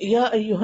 یا ایھا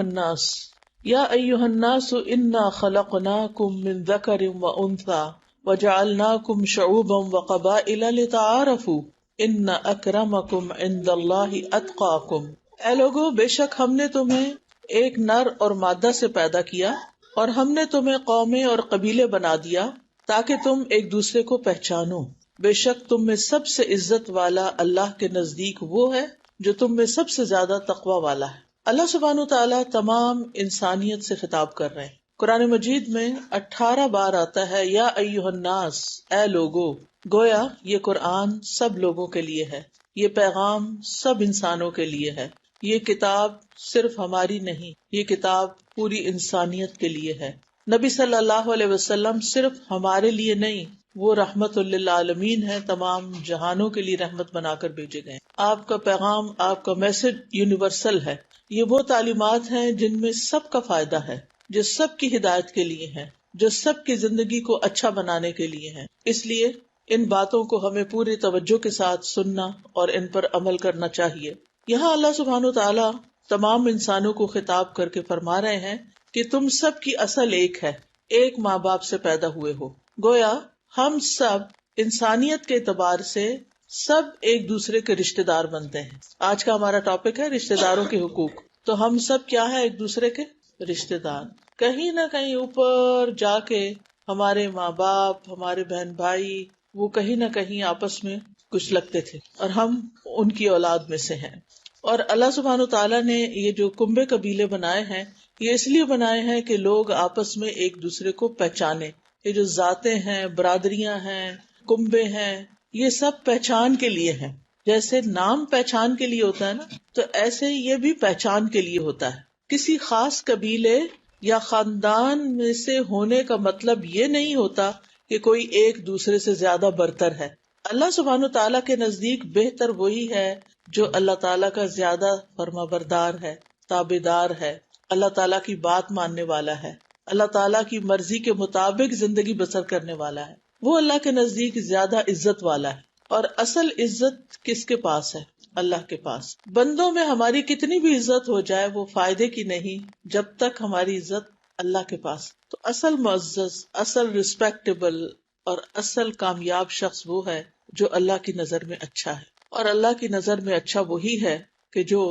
الناس انا خلقناکم من ذکر و انثی وجعلناکم شعوبا وقبائل لتعارفوا ان اکرمکم عند اللہ اتقاکم. اے لوگو، بے شک ہم نے تمہیں ایک نر اور مادہ سے پیدا کیا اور ہم نے تمہیں قومیں اور قبیلے بنا دیا تاکہ تم ایک دوسرے کو پہچانو. بے شک تم میں سب سے عزت والا اللہ کے نزدیک وہ ہے جو تم میں سب سے زیادہ تقوی والا ہے. اللہ سبحانہ تعالیٰ تمام انسانیت سے خطاب کر رہے ہیں. قرآن مجید میں 18 بار آتا ہے یا ایھا الناس، اے لوگو. گویا یہ قرآن سب لوگوں کے لیے ہے، یہ پیغام سب انسانوں کے لیے ہے. یہ کتاب صرف ہماری نہیں، یہ کتاب پوری انسانیت کے لیے ہے. نبی صلی اللہ علیہ وسلم صرف ہمارے لیے نہیں، وہ رحمت للعالمین ہے، تمام جہانوں کے لیے رحمت بنا کر بھیجے گئے. آپ کا پیغام، آپ کا میسج یونیورسل ہے. یہ وہ تعلیمات ہیں جن میں سب کا فائدہ ہے، جو سب کی ہدایت کے لیے ہیں، جو سب کی زندگی کو اچھا بنانے کے لیے ہیں. اس لیے ان باتوں کو ہمیں پوری توجہ کے ساتھ سننا اور ان پر عمل کرنا چاہیے. یہاں اللہ سبحانہ تعالیٰ تمام انسانوں کو خطاب کر کے فرما رہے ہیں کہ تم سب کی اصل ایک ہے، ایک ماں باپ سے پیدا ہوئے ہو. گویا ہم سب انسانیت کے اعتبار سے سب ایک دوسرے کے رشتہ دار بنتے ہیں. آج کا ہمارا ٹاپک ہے رشتہ داروں کے حقوق. تو ہم سب کیا ہے؟ ایک دوسرے کے رشتہ دار. کہیں نہ کہیں اوپر جا کے ہمارے ماں باپ، ہمارے بہن بھائی، وہ کہیں نہ کہیں آپس میں کچھ لگتے تھے اور ہم ان کی اولاد میں سے ہیں. اور اللہ سبحانہ تعالیٰ نے یہ جو کنبے قبیلے بنائے ہیں، یہ اس لیے بنائے ہیں کہ لوگ آپس میں ایک دوسرے کو پہچانے. یہ جو ذاتیں ہیں، برادریاں ہیں، کنبے ہیں، یہ سب پہچان کے لیے ہیں. جیسے نام پہچان کے لیے ہوتا ہے نا، تو ایسے یہ بھی پہچان کے لیے ہوتا ہے. کسی خاص قبیلے یا خاندان میں سے ہونے کا مطلب یہ نہیں ہوتا کہ کوئی ایک دوسرے سے زیادہ برتر ہے. اللہ سبحانہ تعالیٰ کے نزدیک بہتر وہی ہے جو اللہ تعالیٰ کا زیادہ فرما بردار ہے، تابعدار ہے، اللہ تعالیٰ کی بات ماننے والا ہے، اللہ تعالیٰ کی مرضی کے مطابق زندگی بسر کرنے والا ہے. وہ اللہ کے نزدیک زیادہ عزت والا ہے. اور اصل عزت کس کے پاس ہے؟ اللہ کے پاس. بندوں میں ہماری کتنی بھی عزت ہو جائے وہ فائدے کی نہیں جب تک ہماری عزت اللہ کے پاس. تو اصل معزز، اصل ریسپیکٹیبل اور اصل کامیاب شخص وہ ہے جو اللہ کی نظر میں اچھا ہے. اور اللہ کی نظر میں اچھا وہی ہے کہ جو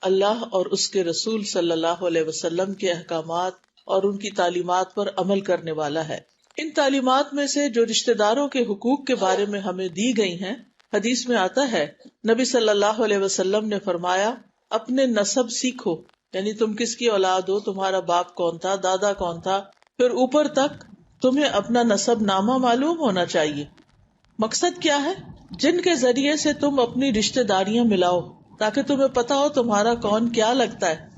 اللہ اور اس کے رسول صلی اللہ علیہ وسلم کے احکامات اور ان کی تعلیمات پر عمل کرنے والا ہے. ان تعلیمات میں سے جو رشتہ داروں کے حقوق کے بارے میں ہمیں دی گئی ہیں، حدیث میں آتا ہے نبی صلی اللہ علیہ وسلم نے فرمایا اپنے نسب سیکھو، یعنی تم کس کی اولاد ہو، تمہارا باپ کون تھا، دادا کون تھا، پھر اوپر تک تمہیں اپنا نسب نامہ معلوم ہونا چاہیے. مقصد کیا ہے؟ جن کے ذریعے سے تم اپنی رشتہ داریاں ملاؤ تاکہ تمہیں پتا ہو تمہارا کون کیا لگتا ہے.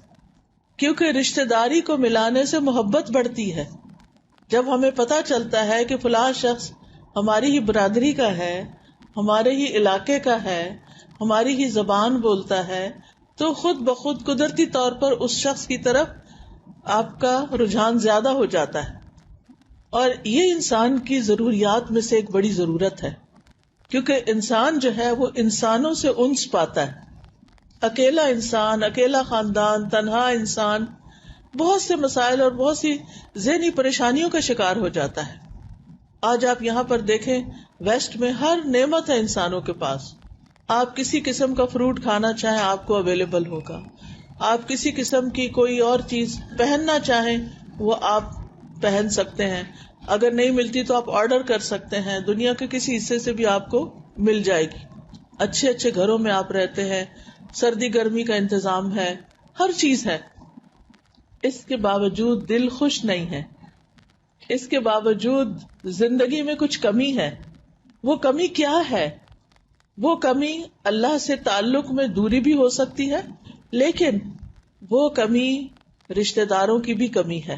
کیونکہ رشتہ داری کو ملانے سے محبت بڑھتی ہے. جب ہمیں پتا چلتا ہے کہ فلاں شخص ہماری ہی برادری کا ہے، ہمارے ہی علاقے کا ہے، ہماری ہی زبان بولتا ہے، تو خود بخود قدرتی طور پر اس شخص کی طرف آپ کا رجحان زیادہ ہو جاتا ہے. اور یہ انسان کی ضروریات میں سے ایک بڑی ضرورت ہے، کیونکہ انسان جو ہے وہ انسانوں سے انس پاتا ہے. اکیلا انسان، اکیلا خاندان، تنہا انسان بہت سے مسائل اور بہت سی ذہنی پریشانیوں کا شکار ہو جاتا ہے. آج آپ یہاں پر دیکھیں، ویسٹ میں ہر نعمت ہے انسانوں کے پاس. آپ کسی قسم کا فروٹ کھانا چاہیں آپ کو اویلیبل ہوگا. آپ کسی قسم کی کوئی اور چیز پہننا چاہیں وہ آپ پہن سکتے ہیں. اگر نہیں ملتی تو آپ آرڈر کر سکتے ہیں، دنیا کے کسی حصے سے بھی آپ کو مل جائے گی. اچھے اچھے گھروں میں آپ رہتے ہیں، سردی گرمی کا انتظام ہے، ہر چیز ہے. اس کے باوجود دل خوش نہیں ہے، اس کے باوجود زندگی میں کچھ کمی ہے. وہ کمی کیا ہے؟ وہ کمی اللہ سے تعلق میں دوری بھی ہو سکتی ہے، لیکن وہ کمی رشتہ داروں کی بھی کمی ہے.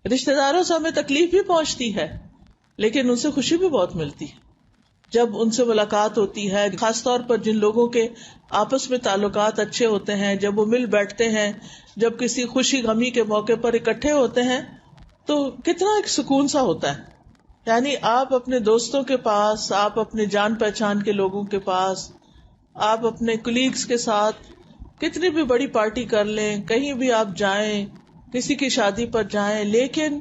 رشتہ داروں سے ہمیں تکلیف بھی پہنچتی ہے، لیکن ان سے خوشی بھی بہت ملتی ہے جب ان سے ملاقات ہوتی ہے. خاص طور پر جن لوگوں کے آپس میں تعلقات اچھے ہوتے ہیں، جب وہ مل بیٹھتے ہیں، جب کسی خوشی غمی کے موقع پر اکٹھے ہوتے ہیں تو کتنا ایک سکون سا ہوتا ہے. یعنی آپ اپنے دوستوں کے پاس، آپ اپنے جان پہچان کے لوگوں کے پاس، آپ اپنے کولیگز کے ساتھ کتنی بھی بڑی پارٹی کر لیں، کہیں بھی آپ جائیں، کسی کی شادی پر جائیں، لیکن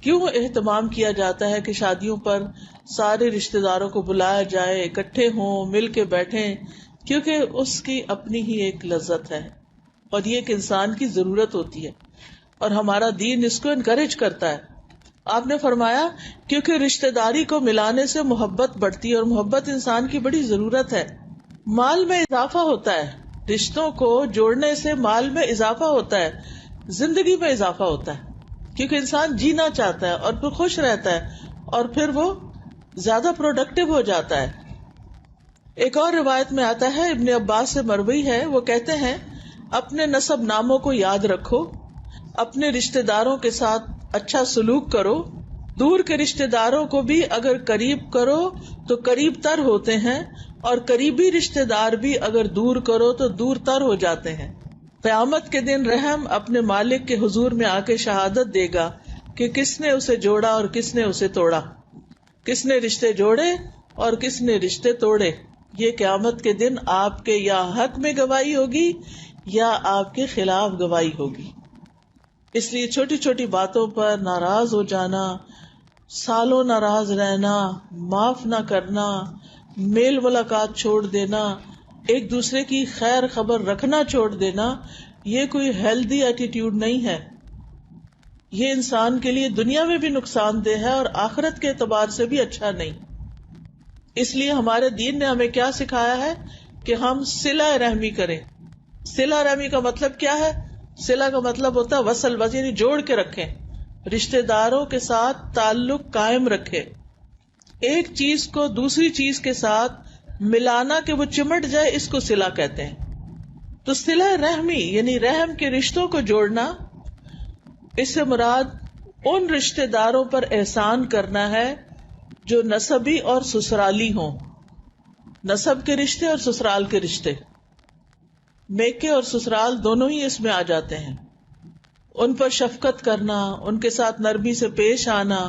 کیوں اہتمام کیا جاتا ہے کہ شادیوں پر سارے رشتہ داروں کو بلایا جائے، اکٹھے ہوں، مل کے بیٹھیں؟ کیونکہ اس کی اپنی ہی ایک لذت ہے، اور یہ ایک انسان کی ضرورت ہوتی ہے، اور ہمارا دین اس کو انکریج کرتا ہے۔ آپ نے فرمایا کیونکہ رشتہ داری کو ملانے سے محبت بڑھتی ہے، اور محبت انسان کی بڑی ضرورت ہے۔ مال میں اضافہ ہوتا ہے، رشتوں کو جوڑنے سے مال میں اضافہ ہوتا ہے، زندگی میں اضافہ ہوتا ہے، کیونکہ انسان جینا چاہتا ہے اور پھر خوش رہتا ہے، اور پھر وہ زیادہ پروڈکٹیو ہو جاتا ہے۔ ایک اور روایت میں آتا ہے، ابن عباس سے مروی ہے، وہ کہتے ہیں اپنے نسب ناموں کو یاد رکھو، اپنے رشتہ داروں کے ساتھ اچھا سلوک کرو، دور کے رشتہ داروں کو بھی اگر قریب کرو تو قریب تر ہوتے ہیں، اور قریبی رشتہ دار بھی اگر دور کرو تو دور تر ہو جاتے ہیں۔ قیامت کے دن رحم اپنے مالک کے حضور میں آ کے شہادت دے گا کہ کس نے اسے جوڑا اور کس نے اسے توڑا، کس نے رشتے جوڑے اور کس نے رشتے توڑے۔ یہ قیامت کے دن آپ کے یا حق میں گواہی ہوگی یا آپ کے خلاف گواہی ہوگی۔ اس لیے چھوٹی چھوٹی باتوں پر ناراض ہو جانا، سالوں ناراض رہنا، معاف نہ کرنا، میل ملاقات چھوڑ دینا، ایک دوسرے کی خیر خبر رکھنا چھوڑ دینا، یہ کوئی ہیلدی ایٹیٹیوڈ نہیں ہے۔ یہ انسان کے لیے دنیا میں بھی نقصان دہ ہے اور آخرت کے اعتبار سے بھی اچھا نہیں۔ اس لیے ہمارے دین نے ہمیں کیا سکھایا ہے کہ ہم صلہ رحمی کریں۔ صلہ رحمی کا مطلب کیا ہے؟ صلہ کا مطلب ہوتا ہے وصل، بس یعنی جوڑ کے رکھیں، رشتہ داروں کے ساتھ تعلق قائم رکھے، ایک چیز کو دوسری چیز کے ساتھ ملانا کہ وہ چمٹ جائے، اس کو صلہ کہتے ہیں۔ تو صلہ رحمی یعنی رحم کے رشتوں کو جوڑنا، اس سے مراد ان رشتہ داروں پر احسان کرنا ہے جو نسبی اور سسرالی ہوں۔ نسب کے رشتے اور سسرال کے رشتے، میکے اور سسرال دونوں ہی اس میں آ جاتے ہیں۔ ان پر شفقت کرنا، ان کے ساتھ نرمی سے پیش آنا،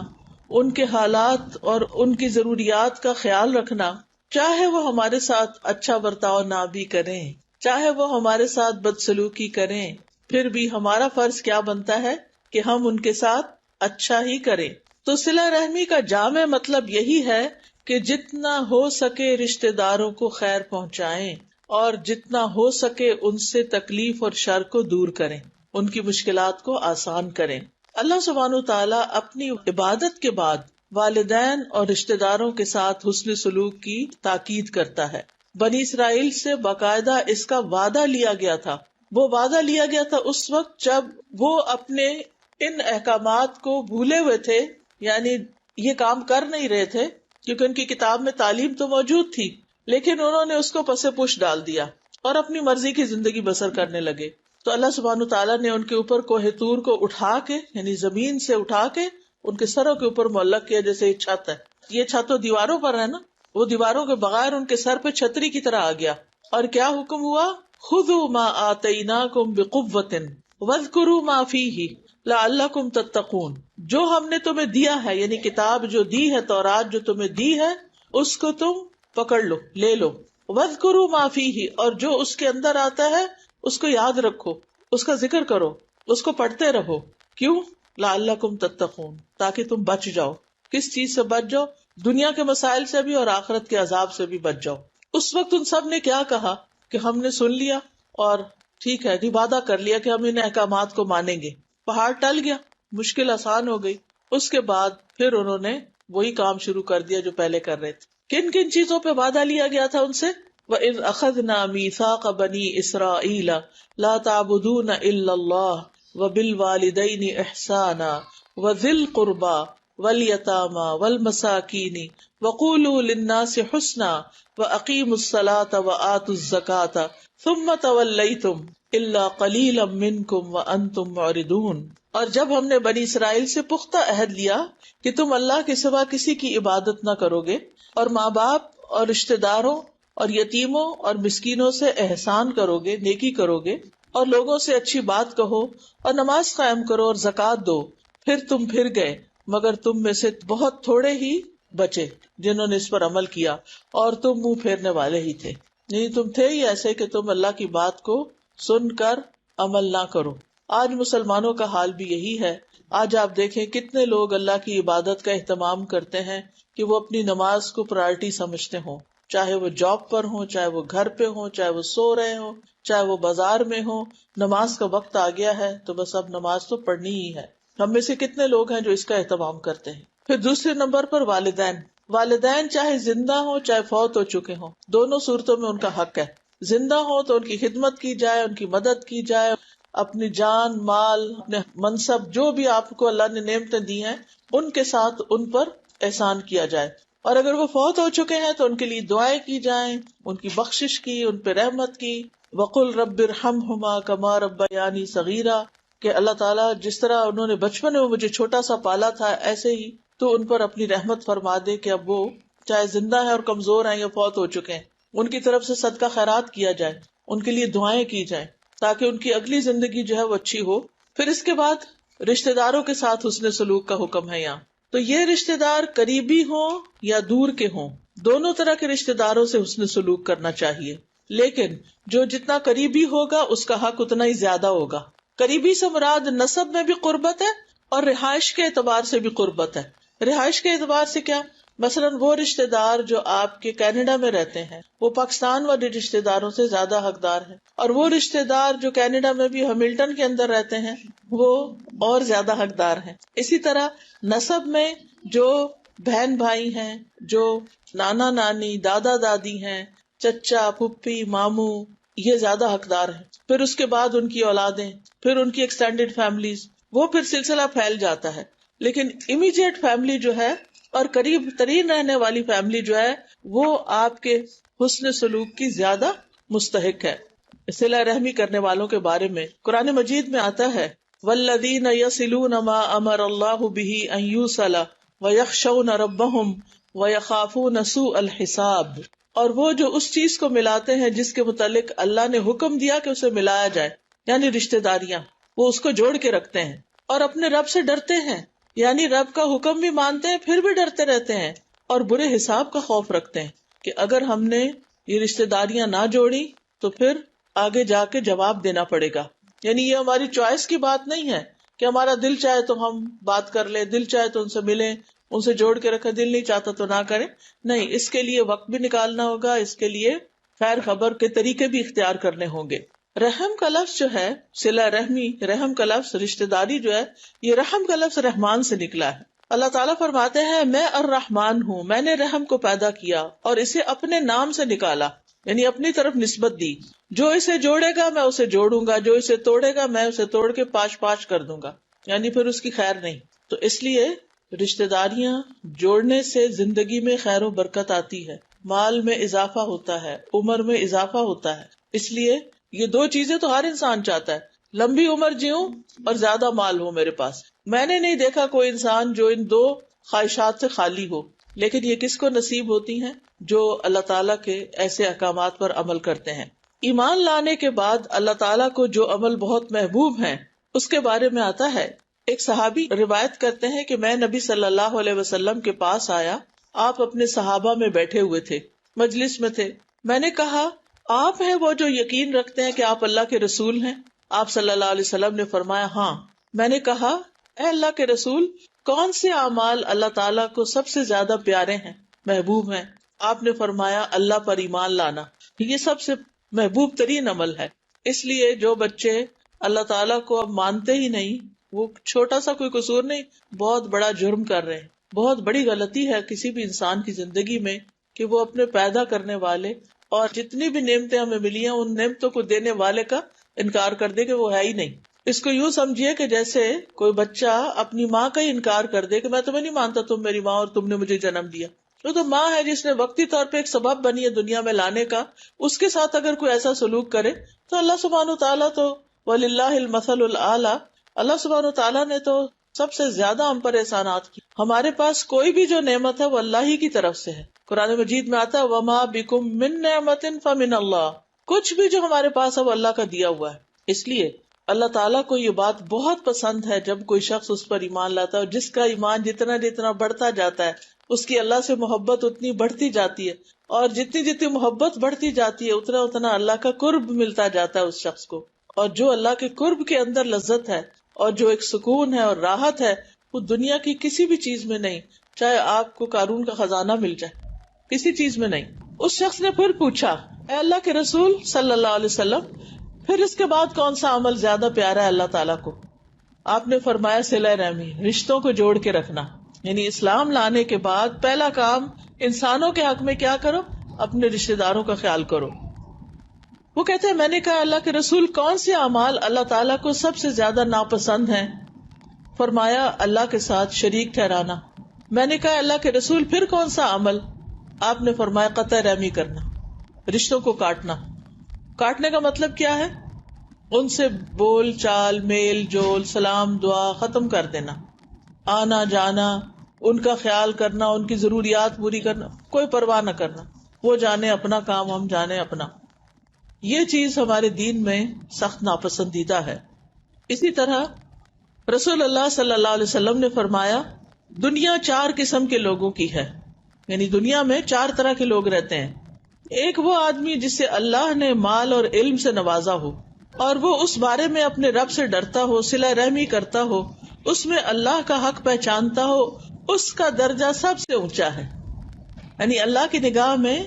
ان کے حالات اور ان کی ضروریات کا خیال رکھنا، چاہے وہ ہمارے ساتھ اچھا برتاؤ نہ بھی کریں، چاہے وہ ہمارے ساتھ بدسلوکی کریں، پھر بھی ہمارا فرض کیا بنتا ہے کہ ہم ان کے ساتھ اچھا ہی کریں۔ تو صلہ رحمی کا جامع مطلب یہی ہے کہ جتنا ہو سکے رشتہ داروں کو خیر پہنچائیں، اور جتنا ہو سکے ان سے تکلیف اور شر کو دور کریں، ان کی مشکلات کو آسان کریں۔ اللہ سبحانہ وتعالیٰ اپنی عبادت کے بعد والدین اور رشتہ داروں کے ساتھ حسن سلوک کی تاکید کرتا ہے۔ بنی اسرائیل سے باقاعدہ اس کا وعدہ لیا گیا تھا۔ وہ وعدہ لیا گیا تھا اس وقت جب وہ اپنے ان احکامات کو بھولے ہوئے تھے، یعنی یہ کام کر نہیں رہے تھے، کیونکہ ان کی کتاب میں تعلیم تو موجود تھی، لیکن انہوں نے اس کو پس پش ڈال دیا اور اپنی مرضی کی زندگی بسر کرنے لگے۔ تو اللہ سبحانہ تعالیٰ نے ان کے اوپر کوہ طور کو اٹھا کے، یعنی زمین سے اٹھا کے ان کے سروں کے اوپر معلق کیا، جیسے ایک چھت ہے، یہ چھت تو دیواروں پر ہے نا، وہ دیواروں کے بغیر ان کے سر پہ چھتری کی طرح آ گیا۔ اور کیا حکم ہوا؟ خذوا ما آتیناکم بقوۃ واذکروا ما فیہ لعلکم تتقون۔ جو ہم نے تمہیں دیا ہے، یعنی کتاب جو دی ہے، تورات جو تمہیں دی ہے، اس کو تم پکڑ لو، لے لو۔ واذکروا ما فیہ، اور جو اس کے اندر آتا ہے اس کو یاد رکھو، اس کا ذکر کرو، اس کو پڑھتے رہو۔ کیوں؟ لعلکم تتقون، تاکہ تم بچ جاؤ۔ کس چیز سے بچ جاؤ؟ دنیا کے مسائل سے بھی اور آخرت کے عذاب سے بھی بچ جاؤ۔ اس وقت ان سب نے کیا کہا کہ ہم نے سن لیا اور ٹھیک ہے، وعدہ کر لیا کہ ہم ان احکامات کو مانیں گے۔ پہاڑ ٹل گیا، مشکل آسان ہو گئی۔ اس کے بعد پھر انہوں نے وہی کام شروع کر دیا جو پہلے کر رہے تھے۔ کن کن چیزوں پہ وعدہ لیا گیا تھا ان سے؟ وَإِذْ أَخَذْنَا مِيثَاقَ بَنِي إِسْرَائِيلَ لَا تَعْبُدُونَ إِلَّا اللَّهَ وَبِالْوَالِدَيْنِ إِحْسَانًا وَذِي الْقُرْبَى وَالْيَتَامَى وَالْمَسَاكِينِ وَقُولُوا لِلنَّاسِ حُسْنًا وَأَقِيمُوا الصَّلَاةَ وَآتُوا الزَّكَاةَ ثُمَّ تَوَلَّيْتُمْ إِلَّا قَلِيلًا مِّنكُمْ وَأَنتُمْ مُعْرِضُونَ۔ اور جب ہم نے بنی اسرائیل سے پختہ عہد لیا کہ تم اللہ کے سوا کسی کی عبادت نہ کرو گے، اور ماں باپ اور رشتہ داروں اور یتیموں اور مسکینوں سے احسان کرو گے، نیکی کرو گے، اور لوگوں سے اچھی بات کہو اور نماز قائم کرو اور زکوٰۃ دو، پھر تم پھر گئے مگر تم میں سے بہت تھوڑے ہی بچے جنہوں نے اس پر عمل کیا، اور تم منہ پھیرنے والے ہی تھے۔ یعنی تم تھے ہی ایسے کہ تم اللہ کی بات کو سن کر عمل نہ کرو. آج مسلمانوں کا حال بھی یہی ہے. آج آپ دیکھیں کتنے لوگ اللہ کی عبادت کا اہتمام کرتے ہیں کہ وہ اپنی نماز کو پرائرٹی سمجھتے ہوں، چاہے وہ جاب پر ہوں، چاہے وہ گھر پہ ہوں، چاہے وہ سو رہے ہوں، چاہے وہ بازار میں ہوں. نماز کا وقت آ گیا ہے تو بس اب نماز تو پڑھنی ہی ہے. ہم میں سے کتنے لوگ ہیں جو اس کا اہتمام کرتے ہیں. پھر دوسرے نمبر پر والدین چاہے زندہ ہوں چاہے فوت ہو چکے ہوں، دونوں صورتوں میں ان کا حق ہے. زندہ ہو تو ان کی خدمت کی جائے، ان کی مدد کی جائے، اپنی جان مال اپنے منصب جو بھی آپ کو اللہ نے نعمتیں دی ہیں ان کے ساتھ ان پر احسان کیا جائے. اور اگر وہ فوت ہو چکے ہیں تو ان کے لیے دعائیں کی جائیں، ان کی بخشش کی، ان پہ رحمت کی. وقل رب ارحمہما کما ربیانی صغیرا، کہ اللہ تعالیٰ جس طرح انہوں نے بچپن میں مجھے چھوٹا سا پالا تھا ایسے ہی تو ان پر اپنی رحمت فرما دے کہ اب وہ چاہے زندہ ہے اور کمزور ہیں یا فوت ہو چکے ہیں، ان کی طرف سے صدقہ خیرات کیا جائے، ان کے لیے دعائیں کی جائیں تاکہ ان کی اگلی زندگی جو ہے وہ اچھی ہو. پھر اس کے بعد رشتہ داروں کے ساتھ حسن سلوک کا حکم ہے. یہاں تو یہ رشتہ دار قریبی ہوں یا دور کے ہوں، دونوں طرح کے رشتہ داروں سے حسن سلوک کرنا چاہیے. لیکن جو جتنا قریبی ہوگا اس کا حق اتنا ہی زیادہ ہوگا. قریبی سے مراد نسب میں بھی قربت ہے اور رہائش کے اعتبار سے بھی قربت ہے. رہائش کے اعتبار سے کیا؟ مثلاً وہ رشتہ دار جو آپ کے کینیڈا میں رہتے ہیں وہ پاکستان والے رشتہ داروں سے زیادہ حقدار ہیں، اور وہ رشتہ دار جو کینیڈا میں بھی ہیملٹن کے اندر رہتے ہیں وہ اور زیادہ حقدار ہیں. اسی طرح نسب میں جو بہن بھائی ہیں، جو نانا نانی دادا دادی ہیں، چچا پھپھی ماموں، یہ زیادہ حقدار ہیں. پھر اس کے بعد ان کی اولادیں، پھر ان کی ایکسٹینڈیڈ فیملیز، وہ پھر سلسلہ پھیل جاتا ہے. لیکن امیڈیٹ فیملی جو ہے اور قریب ترین رہنے والی فیملی جو ہے وہ آپ کے حسن سلوک کی زیادہ مستحق ہے. صلہ رحمی کرنے والوں کے بارے میں قرآن مجید میں آتا ہے والذین یصلون ما امر اللہ بہ ان یوصل ویخشون ربہم ویخافون سوء الحساب، اور وہ جو اس چیز کو ملاتے ہیں جس کے متعلق اللہ نے حکم دیا کہ اسے ملایا جائے، یعنی رشتہ داریاں، وہ اس کو جوڑ کے رکھتے ہیں اور اپنے رب سے ڈرتے ہیں، یعنی رب کا حکم بھی مانتے ہیں پھر بھی ڈرتے رہتے ہیں اور برے حساب کا خوف رکھتے ہیں کہ اگر ہم نے یہ رشتہ داریاں نہ جوڑی تو پھر آگے جا کے جواب دینا پڑے گا. یعنی یہ ہماری چوائس کی بات نہیں ہے کہ ہمارا دل چاہے تو ہم بات کر لیں، دل چاہے تو ان سے ملیں، ان سے جوڑ کے رکھیں، دل نہیں چاہتا تو نہ کریں. نہیں، اس کے لیے وقت بھی نکالنا ہوگا، اس کے لیے خیر خبر کے طریقے بھی اختیار کرنے ہوں گے. رحم کا لفظ جو ہے صلہ رحمی، رحم کا لفظ رشتہ داری جو ہے، یہ رحم کا لفظ رحمان سے نکلا ہے. اللہ تعالیٰ فرماتے ہیں میں الرحمن ہوں، میں نے رحم کو پیدا کیا اور اسے اپنے نام سے نکالا، یعنی اپنی طرف نسبت دی. جو اسے جوڑے گا میں اسے جوڑوں گا، جو اسے توڑے گا میں اسے توڑ کے پاش پاش کر دوں گا، یعنی پھر اس کی خیر نہیں. تو اس لیے رشتہ داریاں جوڑنے سے زندگی میں خیر و برکت آتی ہے، مال میں اضافہ ہوتا ہے، عمر میں اضافہ ہوتا ہے. اس لیے یہ دو چیزیں تو ہر انسان چاہتا ہے، لمبی عمر جیوں اور زیادہ مال ہو میرے پاس. میں نے نہیں دیکھا کوئی انسان جو ان دو خواہشات سے خالی ہو. لیکن یہ کس کو نصیب ہوتی ہیں؟ جو اللہ تعالیٰ کے ایسے احکامات پر عمل کرتے ہیں. ایمان لانے کے بعد اللہ تعالیٰ کو جو عمل بہت محبوب ہیں اس کے بارے میں آتا ہے، ایک صحابی روایت کرتے ہیں کہ میں نبی صلی اللہ علیہ وسلم کے پاس آیا، آپ اپنے صحابہ میں بیٹھے ہوئے تھے، مجلس میں تھے. میں نے کہا آپ ہیں وہ جو یقین رکھتے ہیں کہ آپ اللہ کے رسول ہیں؟ آپ صلی اللہ علیہ وسلم نے فرمایا ہاں. میں نے کہا اے اللہ کے رسول، کون سے اعمال اللہ تعالیٰ کو سب سے زیادہ پیارے ہیں، محبوب ہیں؟ آپ نے فرمایا اللہ پر ایمان لانا، یہ سب سے محبوب ترین عمل ہے. اس لیے جو بچے اللہ تعالیٰ کو اب مانتے ہی نہیں، وہ چھوٹا سا کوئی قصور نہیں، بہت بڑا جرم کر رہے ہیں. بہت بڑی غلطی ہے کسی بھی انسان کی زندگی میں کہ وہ اپنے پیدا کرنے والے اور جتنی بھی نعمتیں ہمیں ملی ہیں ان نعمتوں کو دینے والے کا انکار کر دے کہ وہ ہے ہی نہیں. اس کو یوں سمجھیے کہ جیسے کوئی بچہ اپنی ماں کا ہی انکار کر دے کہ میں تمہیں نہیں مانتا، تم میری ماں اور تم نے مجھے جنم دیا. وہ تو ماں ہے جس نے وقتی طور پہ ایک سبب بنی ہے دنیا میں لانے کا، اس کے ساتھ اگر کوئی ایسا سلوک کرے تو اللہ سبحانہ وتعالیٰ تو وَلِلَّهِ الْمَثَلُ الْأَعْلَىٰ، اللہ سبحانہ وتعالیٰ نے تو سب سے زیادہ ہم پر احسانات کی. ہمارے پاس کوئی بھی جو نعمت ہے وہ اللہ ہی کی طرف سے ہے. قرآن مجید میں آتا ہے وَمَا بِكُم مِّن نِّعْمَةٍ فَمِنَ اللَّهِ، کچھ بھی جو ہمارے پاس ہے وہ اللہ کا دیا ہوا ہے. اس لیے اللہ تعالیٰ کو یہ بات بہت پسند ہے جب کوئی شخص اس پر ایمان لاتا ہے، اور جس کا ایمان جتنا جتنا بڑھتا جاتا ہے اس کی اللہ سے محبت اتنی بڑھتی جاتی ہے، اور جتنی جتنی محبت بڑھتی جاتی ہے اتنا اتنا اللہ کا قرب ملتا جاتا ہے اس شخص کو. اور جو اللہ کے قرب کے اندر لذت ہے اور جو ایک سکون ہے اور راحت ہے وہ دنیا کی کسی بھی چیز میں نہیں، چاہے آپ کو قارون کا خزانہ مل جائے، کسی چیز میں نہیں. اس شخص نے پھر پوچھا، اے اللہ کے رسول صلی اللہ علیہ وسلم، پھر اس کے بعد کون سا عمل زیادہ پیارا ہے اللہ تعالیٰ کو؟ آپ نے فرمایا صلہ رحمی، رشتوں کو جوڑ کے رکھنا. یعنی اسلام لانے کے بعد پہلا کام انسانوں کے حق میں کیا کرو؟ اپنے رشتہ داروں کا خیال کرو. وہ کہتے ہیں میں نے کہا اللہ کے رسول کون سے اعمال اللہ تعالیٰ کو سب سے زیادہ ناپسند ہیں؟ فرمایا اللہ کے ساتھ شریک ٹھہرانا. میں نے کہا اللہ کے رسول پھر کون سا عمل؟ آپ نے فرمایا قطع رحمی کرنا، رشتوں کو کاٹنا. کاٹنے کا مطلب کیا ہے؟ ان سے بول چال، میل جول، سلام دعا ختم کر دینا، آنا جانا، ان کا خیال کرنا، ان کی ضروریات پوری کرنا، کوئی پرواہ نہ کرنا. وہ جانے اپنا کام، ہم جانے اپنا. یہ چیز ہمارے دین میں سخت ناپسندیدہ ہے. اسی طرح رسول اللہ صلی اللہ علیہ وسلم نے فرمایا دنیا 4 قسم کے لوگوں کی ہے. یعنی دنیا میں 4 طرح کے لوگ رہتے ہیں. ایک وہ آدمی جسے اللہ نے مال اور علم سے نوازا ہو اور وہ اس بارے میں اپنے رب سے ڈرتا ہو، صلہ رحمی کرتا ہو، اس میں اللہ کا حق پہچانتا ہو، اس کا درجہ سب سے اونچا ہے. یعنی اللہ کی نگاہ میں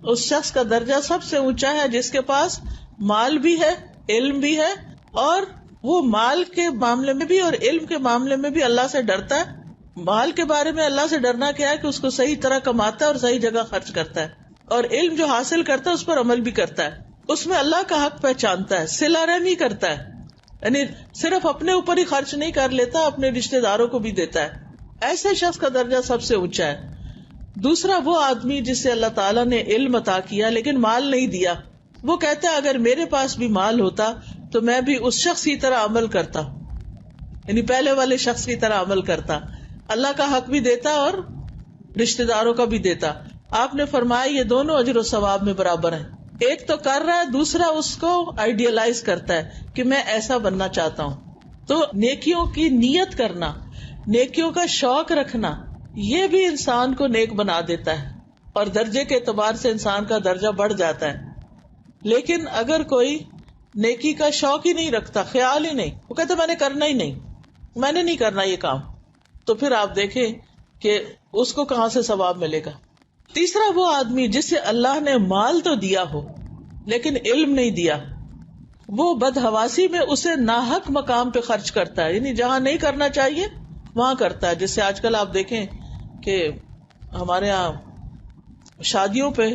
اس شخص کا درجہ سب سے اونچا ہے جس کے پاس مال بھی ہے، علم بھی ہے، اور وہ مال کے معاملے میں بھی اور علم کے معاملے میں بھی اللہ سے ڈرتا ہے. مال کے بارے میں اللہ سے ڈرنا کیا ہے کہ اس کو صحیح طرح کماتا ہے اور صحیح جگہ خرچ کرتا ہے، اور علم جو حاصل کرتا ہے اس پر عمل بھی کرتا ہے، اس میں اللہ کا حق پہچانتا ہے، صلہ رحمی کرتا ہے. یعنی صرف اپنے اوپر ہی خرچ نہیں کر لیتا، اپنے رشتہ داروں کو بھی دیتا ہے. ایسے شخص کا درجہ سب سے اونچا ہے. دوسرا وہ آدمی جسے اللہ تعالیٰ نے علم عطا کیا لیکن مال نہیں دیا. وہ کہتا ہے اگر میرے پاس بھی مال ہوتا تو میں بھی اس شخص کی طرح عمل کرتا، یعنی پہلے والے شخص کی طرح عمل کرتا، اللہ کا حق بھی دیتا اور رشتہ داروں کا بھی دیتا. آپ نے فرمایا یہ دونوں اجر و ثواب میں برابر ہیں. ایک تو کر رہا ہے، دوسرا اس کو آئیڈیلائز کرتا ہے کہ میں ایسا بننا چاہتا ہوں. تو نیکیوں کی نیت کرنا، نیکیوں کا شوق رکھنا، یہ بھی انسان کو نیک بنا دیتا ہے اور درجے کے اعتبار سے انسان کا درجہ بڑھ جاتا ہے. لیکن اگر کوئی نیکی کا شوق ہی نہیں رکھتا، خیال ہی نہیں، وہ کہتا میں نے کرنا ہی نہیں، میں نے نہیں کرنا یہ کام، تو پھر آپ دیکھیں کہ اس کو کہاں سے ثواب ملے گا. تیسرا وہ آدمی جسے اللہ نے مال تو دیا ہو لیکن علم نہیں دیا، وہ بدحواسی میں اسے ناحق مقام پہ خرچ کرتا ہے، یعنی جہاں نہیں کرنا چاہیے وہاں کرتا ہے. جیسے آج کل آپ دیکھیں کہ ہمارے ہاں شادیوں پہ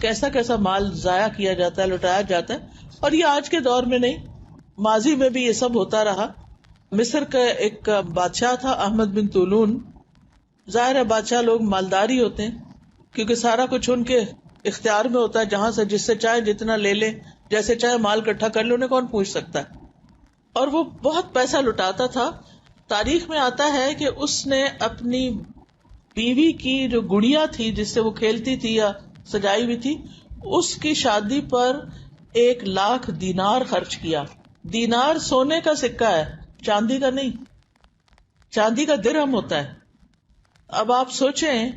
کیسا کیسا مال ضائع کیا جاتا ہے، لٹایا جاتا ہے. اور یہ آج کے دور میں نہیں، ماضی میں بھی یہ سب ہوتا رہا. مصر کا ایک بادشاہ تھا احمد بن طولون. ظاہر ہے بادشاہ لوگ مالداری ہوتے ہیں کیونکہ سارا کچھ ان کے اختیار میں ہوتا ہے، جہاں سے جس سے چاہے جتنا لے لے، جیسے چاہے مال اکٹھا کر لے، انہیں کون پوچھ سکتا ہے. اور وہ بہت پیسہ لٹاتا تھا. تاریخ میں آتا ہے کہ اس نے اپنی بیوی کی جو گڑیا تھی جس سے وہ کھیلتی تھی یا سجائی ہوئی تھی، اس کی شادی پر 1,00,000 دینار خرچ کیا. دینار سونے کا سکہ ہے، چاندی کا نہیں، چاندی کا درہم ہوتا ہے. اب آپ سوچیں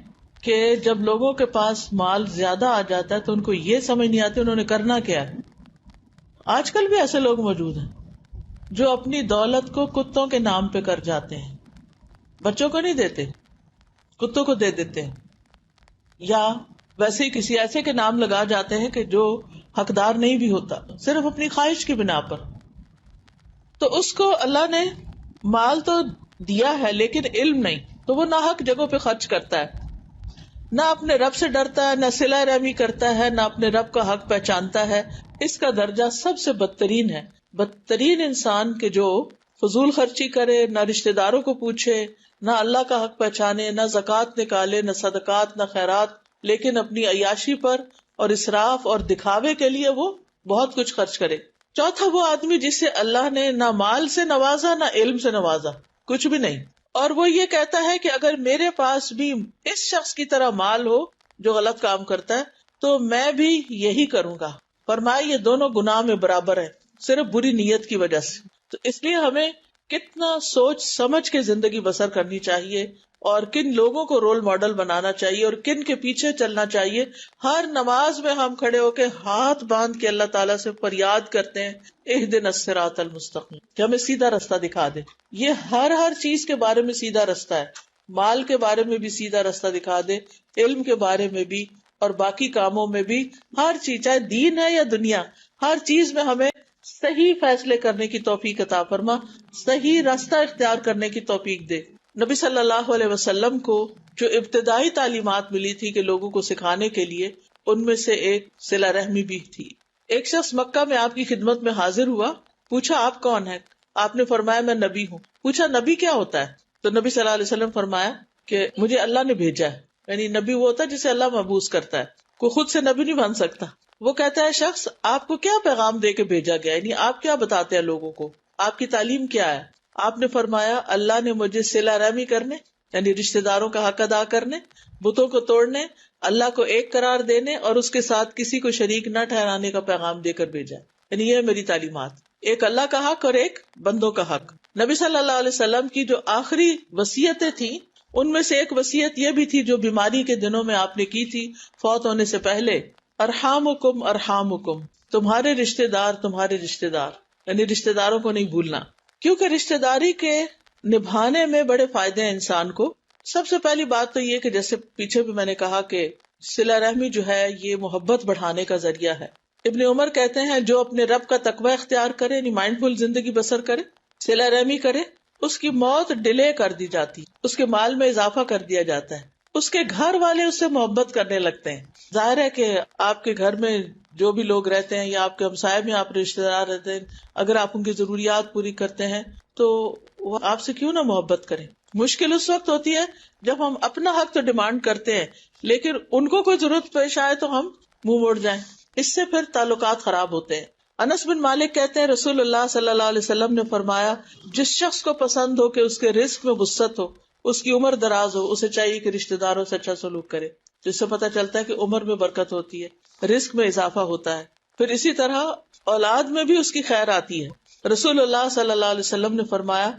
کہ جب لوگوں کے پاس مال زیادہ آ جاتا ہے تو ان کو یہ سمجھ نہیں آتی انہوں نے کرنا کیا ہے. آج کل بھی ایسے لوگ موجود ہیں جو اپنی دولت کو کتوں کے نام پہ کر جاتے ہیں. بچوں کو نہیں دیتے، کتوں کو دے دیتے ہیں، یا ویسے ہی کسی ایسے کے نام لگا جاتے ہیں کہ جو حقدار نہیں بھی ہوتا، صرف اپنی خواہش کی بنا پر. تو اس کو اللہ نے مال تو دیا ہے لیکن علم نہیں، تو وہ ناحق جگہوں پہ خرچ کرتا ہے، نہ اپنے رب سے ڈرتا ہے، نہ صلہ رحمی کرتا ہے، نہ اپنے رب کا حق پہچانتا ہے. اس کا درجہ سب سے بدترین ہے. بدترین انسان کے جو فضول خرچی کرے، نہ رشتہ داروں کو پوچھے، نہ اللہ کا حق پہچانے، نہ زکوٰۃ نکالے، نہ صدقات، نہ خیرات، لیکن اپنی عیاشی پر اور اسراف اور دکھاوے کے لیے وہ بہت کچھ خرچ کرے. چوتھا وہ آدمی جسے اللہ نے نہ مال سے نوازا نہ علم سے نوازا، کچھ بھی نہیں، اور وہ یہ کہتا ہے کہ اگر میرے پاس بھی اس شخص کی طرح مال ہو جو غلط کام کرتا ہے تو میں بھی یہی کروں گا. فرمایا یہ دونوں گناہ میں برابر ہیں، صرف بری نیت کی وجہ سے. تو اس لیے ہمیں کتنا سوچ سمجھ کے زندگی بسر کرنی چاہیے، اور کن لوگوں کو رول ماڈل بنانا چاہیے اور کن کے پیچھے چلنا چاہیے. ہر نماز میں ہم کھڑے ہو کے ہاتھ باندھ کے اللہ تعالیٰ سے فریاد کرتے ہیں اہدنا الصراط المستقیم، کہ ہمیں سیدھا رستہ دکھا دے. یہ ہر چیز کے بارے میں سیدھا رستہ ہے، مال کے بارے میں بھی سیدھا رستہ دکھا دے، علم کے بارے میں بھی، اور باقی کاموں میں بھی. ہر چیز، چاہے دین ہے یا دنیا، ہر چیز میں ہمیں صحیح فیصلے کرنے کی توفیق عطا فرما، صحیح راستہ اختیار کرنے کی توفیق دے. نبی صلی اللہ علیہ وسلم کو جو ابتدائی تعلیمات ملی تھی کہ لوگوں کو سکھانے کے لیے، ان میں سے ایک صلہ رحمی بھی تھی. ایک شخص مکہ میں آپ کی خدمت میں حاضر ہوا، پوچھا آپ کون ہیں؟ آپ نے فرمایا میں نبی ہوں. پوچھا نبی کیا ہوتا ہے؟ تو نبی صلی اللہ علیہ وسلم فرمایا کہ مجھے اللہ نے بھیجا ہے. یعنی نبی وہ ہوتا ہے جسے اللہ مبعوث کرتا ہے، کوئی خود سے نبی نہیں بن سکتا. وہ کہتا ہے شخص آپ کو کیا پیغام دے کے بھیجا گیا، یعنی آپ کیا بتاتے ہیں لوگوں کو، آپ کی تعلیم کیا ہے؟ آپ نے فرمایا اللہ نے مجھے صلہ رحمی کرنے، یعنی رشتہ داروں کا حق ادا کرنے، بتوں کو توڑنے، اللہ کو ایک قرار دینے اور اس کے ساتھ کسی کو شریک نہ ٹھہرانے کا پیغام دے کر بھیجا. یعنی یہ ہے میری تعلیمات، ایک اللہ کا حق اور ایک بندوں کا حق. نبی صلی اللہ علیہ وسلم کی جو آخری وصیتیں تھیں، ان میں سے ایک وصیت یہ بھی تھی جو بیماری کے دنوں میں آپ نے کی تھی فوت ہونے سے پہلے، ارحامکم ارحامکم، تمہارے رشتہ دار، یعنی رشتہ داروں کو نہیں بھولنا. کیونکہ رشتہ داری کے نبھانے میں بڑے فائدے ہیں انسان کو. سب سے پہلی بات تو یہ کہ جیسے پیچھے بھی میں نے کہا کہ صلہ رحمی جو ہے یہ محبت بڑھانے کا ذریعہ ہے. ابن عمر کہتے ہیں جو اپنے رب کا تقوی اختیار کرے، یعنی مائنڈ فل زندگی بسر کرے، صلہ رحمی کرے، اس کی موت ڈیلے کر دی جاتی، اس کے مال میں اضافہ کر دیا جاتا ہے، اس کے گھر والے اس سے محبت کرنے لگتے ہیں. ظاہر ہے کہ آپ کے گھر میں جو بھی لوگ رہتے ہیں یا آپ کے ہمسائے میں آپ رشتے دار رہتے ہیں، اگر آپ ان کی ضروریات پوری کرتے ہیں تو وہ آپ سے کیوں نہ محبت کریں. مشکل اس وقت ہوتی ہے جب ہم اپنا حق تو ڈیمانڈ کرتے ہیں لیکن ان کو کوئی ضرورت پیش آئے تو ہم منہ موڑ جائیں، اس سے پھر تعلقات خراب ہوتے ہیں. انس بن مالک کہتے ہیں رسول اللہ صلی اللہ علیہ وسلم نے فرمایا جس شخص کو پسند ہو کہ اس کے رزق میں وسعت ہو، اس کی عمر دراز ہو، اسے چاہیے کہ رشتہ داروں سے اچھا سلوک کرے، جس سے پتہ چلتا ہے کہ عمر میں برکت ہوتی ہے، رزق میں اضافہ ہوتا ہے. پھر اسی طرح اولاد میں بھی اس کی خیر آتی ہے. رسول اللہ صلی اللہ علیہ وسلم نے فرمایا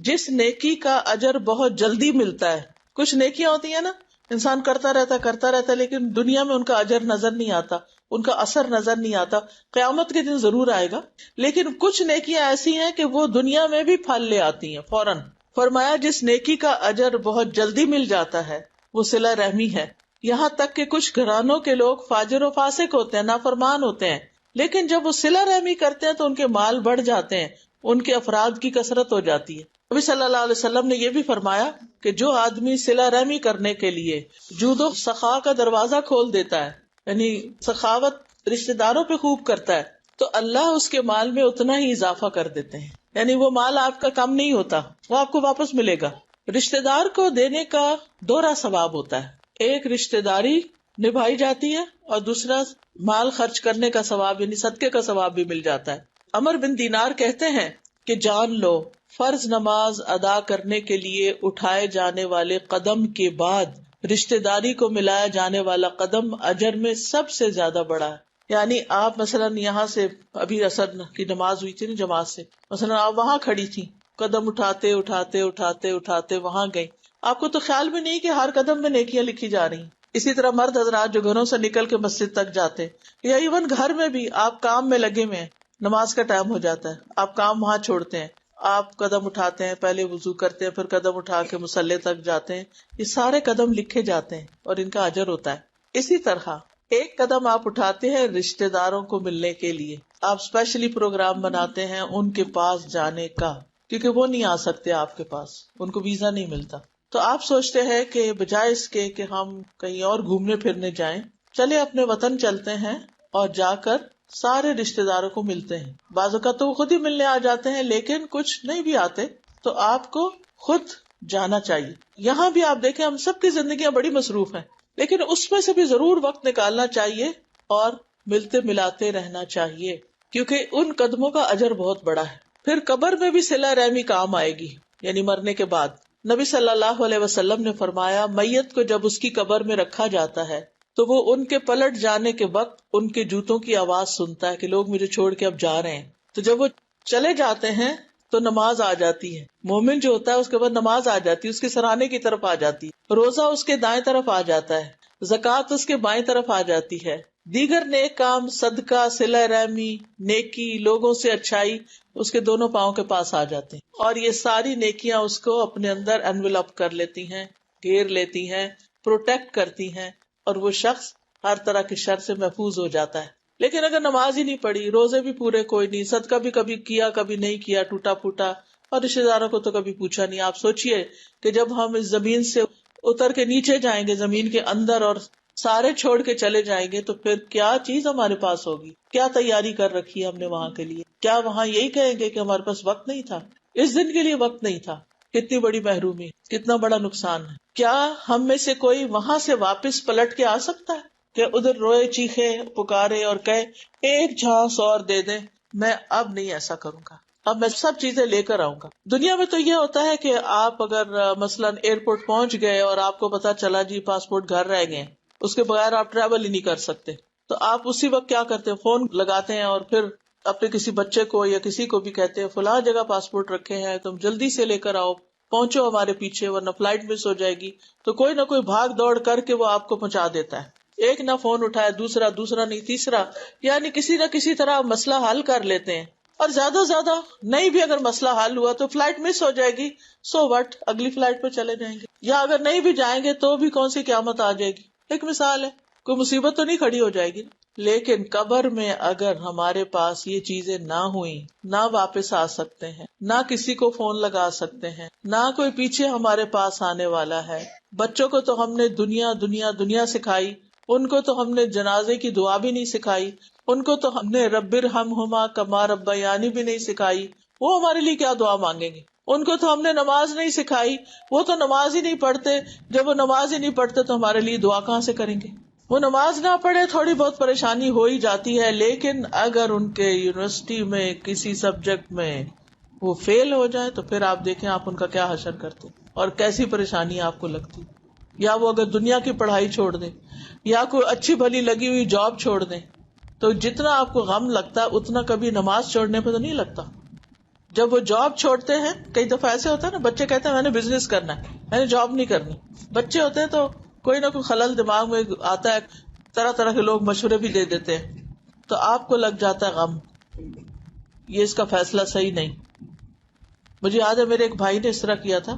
جس نیکی کا اجر بہت جلدی ملتا ہے، کچھ نیکیاں ہوتی ہیں نا انسان کرتا رہتا لیکن دنیا میں ان کا اجر نظر نہیں آتا، ان کا اثر نظر نہیں آتا، قیامت کے دن ضرور آئے گا. لیکن کچھ نیکیاں ایسی ہیں کہ وہ دنیا میں بھی پھل لے آتی ہیں فوراً. فرمایا جس نیکی کا اجر بہت جلدی مل جاتا ہے وہ صلہ رحمی ہے. یہاں تک کہ کچھ گھرانوں کے لوگ فاجر و فاسق ہوتے ہیں، نافرمان ہوتے ہیں، لیکن جب وہ صلہ رحمی کرتے ہیں تو ان کے مال بڑھ جاتے ہیں، ان کے افراد کی کثرت ہو جاتی ہے. نبی صلی اللہ علیہ وسلم نے یہ بھی فرمایا کہ جو آدمی صلہ رحمی کرنے کے لیے جود و سخا کا دروازہ کھول دیتا ہے، یعنی سخاوت رشتہ داروں پہ خوب کرتا ہے، تو اللہ اس کے مال میں اتنا ہی اضافہ کر دیتے ہیں. یعنی وہ مال آپ کا کم نہیں ہوتا، وہ آپ کو واپس ملے گا. رشتہ دار کو دینے کا دوہرا ثواب ہوتا ہے، ایک رشتہ داری نبھائی جاتی ہے اور دوسرا مال خرچ کرنے کا ثواب یعنی صدقے کا ثواب بھی مل جاتا ہے. عمر بن دینار کہتے ہیں کہ جان لو فرض نماز ادا کرنے کے لیے اٹھائے جانے والے قدم کے بعد رشتہ داری کو ملایا جانے والا قدم اجر میں سب سے زیادہ بڑا ہے. یعنی آپ مثلا یہاں سے ابھی عصر کی نماز ہوئی تھی نا جماعت سے، مثلا آپ وہاں کھڑی تھی، قدم اٹھاتے اٹھاتے اٹھاتے اٹھاتے وہاں گئی، آپ کو تو خیال بھی نہیں کہ ہر قدم میں نیکیاں لکھی جا رہی. اسی طرح مرد حضرات جو گھروں سے نکل کے مسجد تک جاتے، یا ایون گھر میں بھی آپ کام میں لگے ہوئے ہیں، نماز کا ٹائم ہو جاتا ہے، آپ کام وہاں چھوڑتے ہیں، آپ قدم اٹھاتے ہیں، پہلے وضو کرتے ہیں، پھر قدم اٹھا کے مصلی تک جاتے ہیں، یہ سارے قدم لکھے جاتے ہیں اور ان کا اجر ہوتا ہے. اسی طرح ایک قدم آپ اٹھاتے ہیں رشتہ داروں کو ملنے کے لیے، آپ اسپیشلی پروگرام بناتے ہیں ان کے پاس جانے کا، کیونکہ وہ نہیں آ سکتے آپ کے پاس، ان کو ویزا نہیں ملتا. تو آپ سوچتے ہیں کہ بجائے اس کے کہ ہم کہیں اور گھومنے پھرنے جائیں، چلے اپنے وطن چلتے ہیں اور جا کر سارے رشتہ داروں کو ملتے ہیں. بعض اوقات تو وہ خود ہی ملنے آ جاتے ہیں لیکن کچھ نہیں بھی آتے، تو آپ کو خود جانا چاہیے. یہاں بھی آپ دیکھیں ہم سب کی زندگیاں بڑی مصروف ہیں، لیکن اس میں سے بھی ضرور وقت نکالنا چاہیے اور ملتے ملاتے رہنا چاہیے، کیونکہ ان قدموں کا اجر بہت بڑا ہے. پھر قبر میں بھی صلہ رحمی کام آئے گی، یعنی مرنے کے بعد. نبی صلی اللہ علیہ وسلم نے فرمایا میت کو جب اس کی قبر میں رکھا جاتا ہے تو وہ ان کے پلٹ جانے کے وقت ان کے جوتوں کی آواز سنتا ہے کہ لوگ مجھے چھوڑ کے اب جا رہے ہیں. تو جب وہ چلے جاتے ہیں تو نماز آ جاتی ہے. مومن جو ہوتا ہے اس کے بعد نماز آ جاتی ہے، اس کے سرانے کی طرف آ جاتی ہے. روزہ اس کے دائیں طرف آ جاتا ہے، زکوٰۃ اس کے بائیں طرف آ جاتی ہے. دیگر نیک کام، صدقہ، صلہ رحمی، نیکی، لوگوں سے اچھائی اس کے دونوں پاؤں کے پاس آ جاتے ہیں. اور یہ ساری نیکیاں اس کو اپنے اندر انویلپ کر لیتی ہیں، گھیر لیتی ہیں، پروٹیکٹ کرتی ہیں، اور وہ شخص ہر طرح کے شر سے محفوظ ہو جاتا ہے. لیکن اگر نماز ہی نہیں پڑھی، روزے بھی پورے کوئی نہیں، صدقہ بھی کبھی کیا کبھی نہیں کیا، ٹوٹا پھوٹا، اور رشتے داروں کو تو کبھی پوچھا نہیں. آپ سوچئے کہ جب ہم اس زمین سے اتر کے نیچے جائیں گے، زمین کے اندر، اور سارے چھوڑ کے چلے جائیں گے، تو پھر کیا چیز ہمارے پاس ہوگی؟ کیا تیاری کر رکھی ہے ہم نے وہاں کے لیے؟ کیا وہاں یہی کہیں گے کہ ہمارے پاس وقت نہیں تھا، اس دن کے لیے وقت نہیں تھا؟ کتنی بڑی محرومی، کتنا بڑا نقصان ہے. کیا ہم میں سے کوئی وہاں سے واپس پلٹ کے آ سکتا ہے کہ ادھر روئے، چیخے، پکارے اور کہے ایک جھانس اور دے دیں، میں اب نہیں ایسا کروں گا، اب میں سب چیزیں لے کر آؤں گا؟ دنیا میں تو یہ ہوتا ہے کہ آپ اگر مثلاً ایئرپورٹ پہنچ گئے اور آپ کو پتا چلا جی پاسپورٹ گھر رہ گئے، اس کے بغیر آپ ٹریول ہی نہیں کر سکتے، تو آپ اسی وقت کیا کرتے ہیں؟ فون لگاتے ہیں اور پھر اپنے کسی بچے کو یا کسی کو بھی کہتے ہیں فلاں جگہ پاسپورٹ رکھے ہیں، تم جلدی سے لے کر آؤ، پہنچو ہمارے پیچھے ورنہ فلائٹ مس ہو جائے گی. تو کوئی نہ کوئی بھاگ دوڑ کر کے وہ آپ کو پہنچا دیتا ہے. ایک نہ فون اٹھائے، دوسرا نہیں، تیسرا، یعنی کسی نہ کسی طرح مسئلہ حل کر لیتے ہیں. اور زیادہ زیادہ نہیں بھی اگر مسئلہ حل ہوا تو فلائٹ مس ہو جائے گی، سو وٹ، اگلی فلائٹ پہ چلے جائیں گے. یا اگر نہیں بھی جائیں گے تو بھی کون سی قیامت آ جائے گی؟ ایک مثال ہے، کوئی مصیبت تو نہیں کھڑی ہو جائے گی. لیکن قبر میں اگر ہمارے پاس یہ چیزیں نہ ہوئیں، نہ واپس آ سکتے ہیں، نہ کسی کو فون لگا سکتے ہیں، نہ کوئی پیچھے ہمارے پاس آنے والا ہے. بچوں کو تو ہم نے دنیا دنیا دنیا سکھائی، ان کو تو ہم نے جنازے کی دعا بھی نہیں سکھائی، ان کو تو ہم نے رب ارحمہما کما ربیانی بھی نہیں سکھائی، وہ ہمارے لیے کیا دعا مانگیں گے؟ ان کو تو ہم نے نماز نہیں سکھائی، وہ تو نماز ہی نہیں پڑھتے، جب وہ نماز ہی نہیں پڑھتے تو ہمارے لیے دعا کہاں سے کریں گے؟ وہ نماز نہ پڑھے تھوڑی بہت پریشانی ہو ہی جاتی ہے، لیکن اگر ان کے یونیورسٹی میں کسی سبجیکٹ میں وہ فیل ہو جائے تو پھر آپ دیکھیں آپ ان کا کیا حشر کرتے اور کیسی پریشانی آپ کو لگتی. یا وہ اگر دنیا کی پڑھائی چھوڑ دیں یا کوئی اچھی بھلی لگی ہوئی جاب چھوڑ دیں، تو جتنا آپ کو غم لگتا ہے اتنا کبھی نماز چھوڑنے پہ تو نہیں لگتا. جب وہ جاب چھوڑتے ہیں، کئی دفعہ ایسے ہوتا ہے نا، بچے کہتے ہیں میں نے بزنس کرنا ہے، میں نے جاب نہیں کرنی. بچے ہوتے ہیں تو کوئی نہ کوئی خلل دماغ میں آتا ہے، طرح طرح کے لوگ مشورے بھی دے دیتے ہیں، تو آپ کو لگ جاتا ہے غم، یہ اس کا فیصلہ صحیح نہیں. مجھے یاد ہے میرے ایک بھائی نے اس طرح کیا تھا،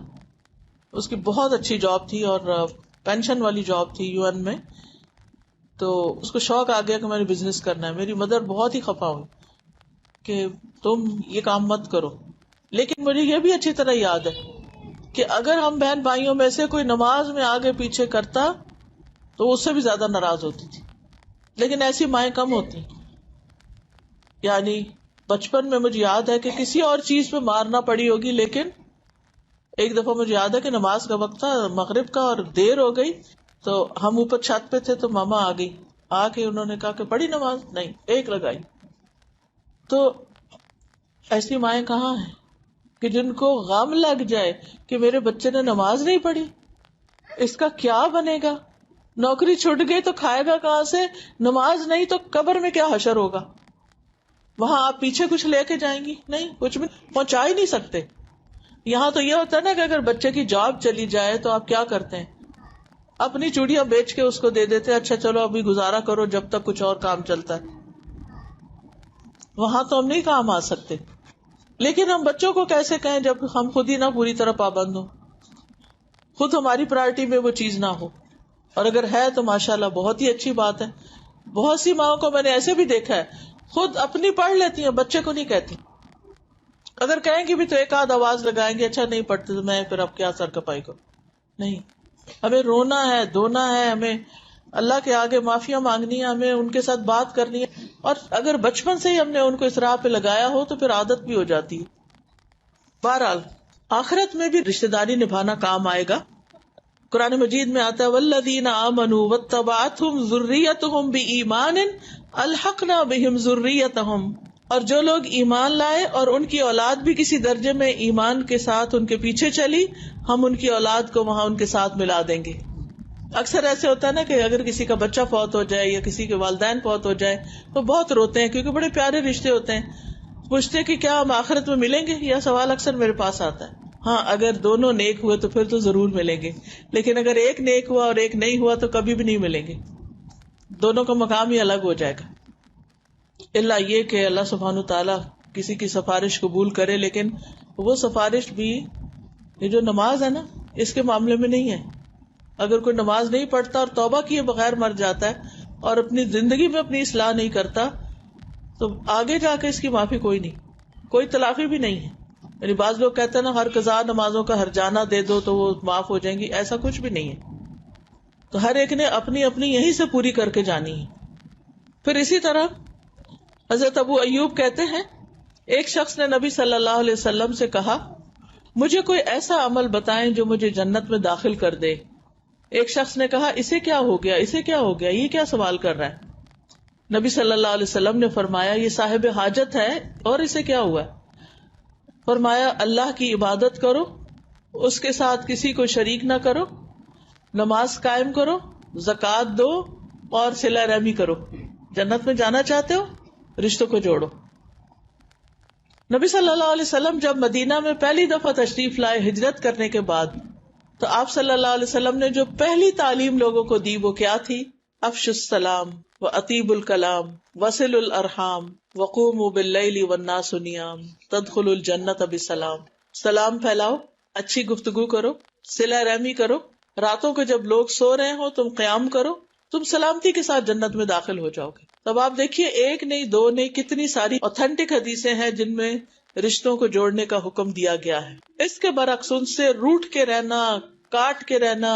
اس کی بہت اچھی جاب تھی اور پینشن والی جاب تھی یو این میں، تو اس کو شوق آ گیا کہ میں نے بزنس کرنا ہے. میری مدر بہت ہی خفا ہوئی کہ تم یہ کام مت کرو. لیکن مجھے یہ بھی اچھی طرح یاد ہے کہ اگر ہم بہن بھائیوں میں سے کوئی نماز میں آگے پیچھے کرتا تو اس سے بھی زیادہ ناراض ہوتی تھی. لیکن ایسی مائیں کم ہوتی. یعنی بچپن میں مجھے یاد ہے کہ کسی اور چیز پہ مارنا پڑی ہوگی، لیکن ایک دفعہ مجھے یاد ہے کہ نماز کا وقت تھا مغرب کا اور دیر ہو گئی، تو ہم اوپر چھت پہ تھے تو ماما آ گئی، آ کے انہوں نے کہا کہ پڑھی نماز؟ نہیں، ایک لگائی. تو ایسی مائیں کہاں ہیں کہ جن کو غم لگ جائے کہ میرے بچے نے نماز نہیں پڑھی، اس کا کیا بنے گا؟ نوکری چھوٹ گئی تو کھائے گا کہاں سے؟ نماز نہیں تو قبر میں کیا حشر ہوگا؟ وہاں آپ پیچھے کچھ لے کے جائیں گی؟ نہیں، کچھ بھی پہنچا ہی نہیں سکتے. یہاں تو یہ ہوتا ہے نا کہ اگر بچے کی جاب چلی جائے تو آپ کیا کرتے ہیں؟ اپنی چوڑیاں بیچ کے اس کو دے دیتے، اچھا چلو ابھی گزارا کرو جب تک کچھ اور کام چلتا ہے. وہاں تو ہم نہیں کام آ سکتے. لیکن ہم بچوں کو کیسے کہیں جب ہم خود ہی نہ پوری طرح پابند ہوں، خود ہماری پرائرٹی میں وہ چیز نہ ہو. اور اگر ہے تو ماشاءاللہ بہت ہی اچھی بات ہے. بہت سی ماں کو میں نے ایسے بھی دیکھا ہے خود اپنی پڑھ لیتی ہیں، بچے کو نہیں کہتی. اگر کہیں گی بھی تو ایک آدھ آواز لگائیں گے، اچھا نہیں پڑھتے تو میں پھر اب کیا سر کپائی کو. نہیں، ہمیں رونا ہے، دھونا ہے، ہمیں اللہ کے آگے معافیاں مانگنی ہے، ہمیں ان کے ساتھ بات کرنی ہے. اور اگر بچپن سے ہی ہم نے ان کو اس راہ پہ لگایا ہو تو پھر عادت بھی ہو جاتی ہے. بہرحال آخرت میں بھی رشتہ داری نبھانا کام آئے گا. قرآن مجید میں آتا ہے والذین آمنوا واتبعتهم ذریتهم بایمان الحقنا بهم ذریتهم، اور جو لوگ ایمان لائے اور ان کی اولاد بھی کسی درجے میں ایمان کے ساتھ ان کے پیچھے چلی، ہم ان کی اولاد کو وہاں ان کے ساتھ ملا دیں گے. اکثر ایسے ہوتا ہے نا کہ اگر کسی کا بچہ فوت ہو جائے یا کسی کے والدین فوت ہو جائے تو بہت روتے ہیں کیونکہ بڑے پیارے رشتے ہوتے ہیں. پوچھتے کہ کیا ہم آخرت میں ملیں گے؟ یہ سوال اکثر میرے پاس آتا ہے. ہاں اگر دونوں نیک ہوئے تو پھر تو ضرور ملیں گے، لیکن اگر ایک نیک ہوا اور ایک نہیں ہوا تو کبھی بھی نہیں ملیں گے، دونوں کا مقام ہی الگ ہو جائے گا. الا یہ کہ اللہ سبحانہ تعالیٰ کسی کی سفارش قبول کرے، لیکن وہ سفارش بھی یہ جو نماز ہے نا اس کے معاملے میں نہیں ہے. اگر کوئی نماز نہیں پڑھتا اور توبہ کیے بغیر مر جاتا ہے اور اپنی زندگی میں اپنی اصلاح نہیں کرتا تو آگے جا کے اس کی معافی کوئی نہیں، کوئی تلافی بھی نہیں ہے. یعنی بعض لوگ کہتے ہیں نا ہر قضا نمازوں کا ہر جانا دے دو تو وہ معاف ہو جائیں گی، ایسا کچھ بھی نہیں ہے. تو ہر ایک نے اپنی اپنی یہیں سے پوری کر کے جانی ہے. پھر اسی طرح حضرت ابو ایوب کہتے ہیں ایک شخص نے نبی صلی اللہ علیہ وسلم سے کہا مجھے کوئی ایسا عمل بتائیں جو مجھے جنت میں داخل کر دے. ایک شخص نے کہا اسے کیا ہو گیا، اسے کیا ہو گیا، یہ کیا سوال کر رہا ہے؟ نبی صلی اللہ علیہ وسلم نے فرمایا یہ صاحب حاجت ہے. اور اسے کیا ہوا؟ فرمایا اللہ کی عبادت کرو، اس کے ساتھ کسی کو شریک نہ کرو، نماز قائم کرو، زکوٰۃ دو اور صلہ رحمی کرو. جنت میں جانا چاہتے ہو؟ رشتوں کو جوڑو. نبی صلی اللہ علیہ وسلم جب مدینہ میں پہلی دفعہ تشریف لائے ہجرت کرنے کے بعد، تو آپ صلی اللہ علیہ وسلم نے جو پہلی تعلیم لوگوں کو دی وہ کیا تھی؟ افش السلام و اطیب الکلام وصل الارحام وقوموا باللیل والناس نیام تدخلوا الجنت بسلام. سلام پھیلاؤ، اچھی گفتگو کرو، صلہ رحمی کرو، راتوں کو جب لوگ سو رہے ہو تم قیام کرو، تم سلامتی کے ساتھ جنت میں داخل ہو جاؤ گے. تب آپ دیکھیے ایک نہیں دو نہیں کتنی ساری اوتھینٹک حدیثیں ہیں جن میں رشتوں کو جوڑنے کا حکم دیا گیا ہے. اس کے برعکس ان سے روٹ کے رہنا، کاٹ کے رہنا،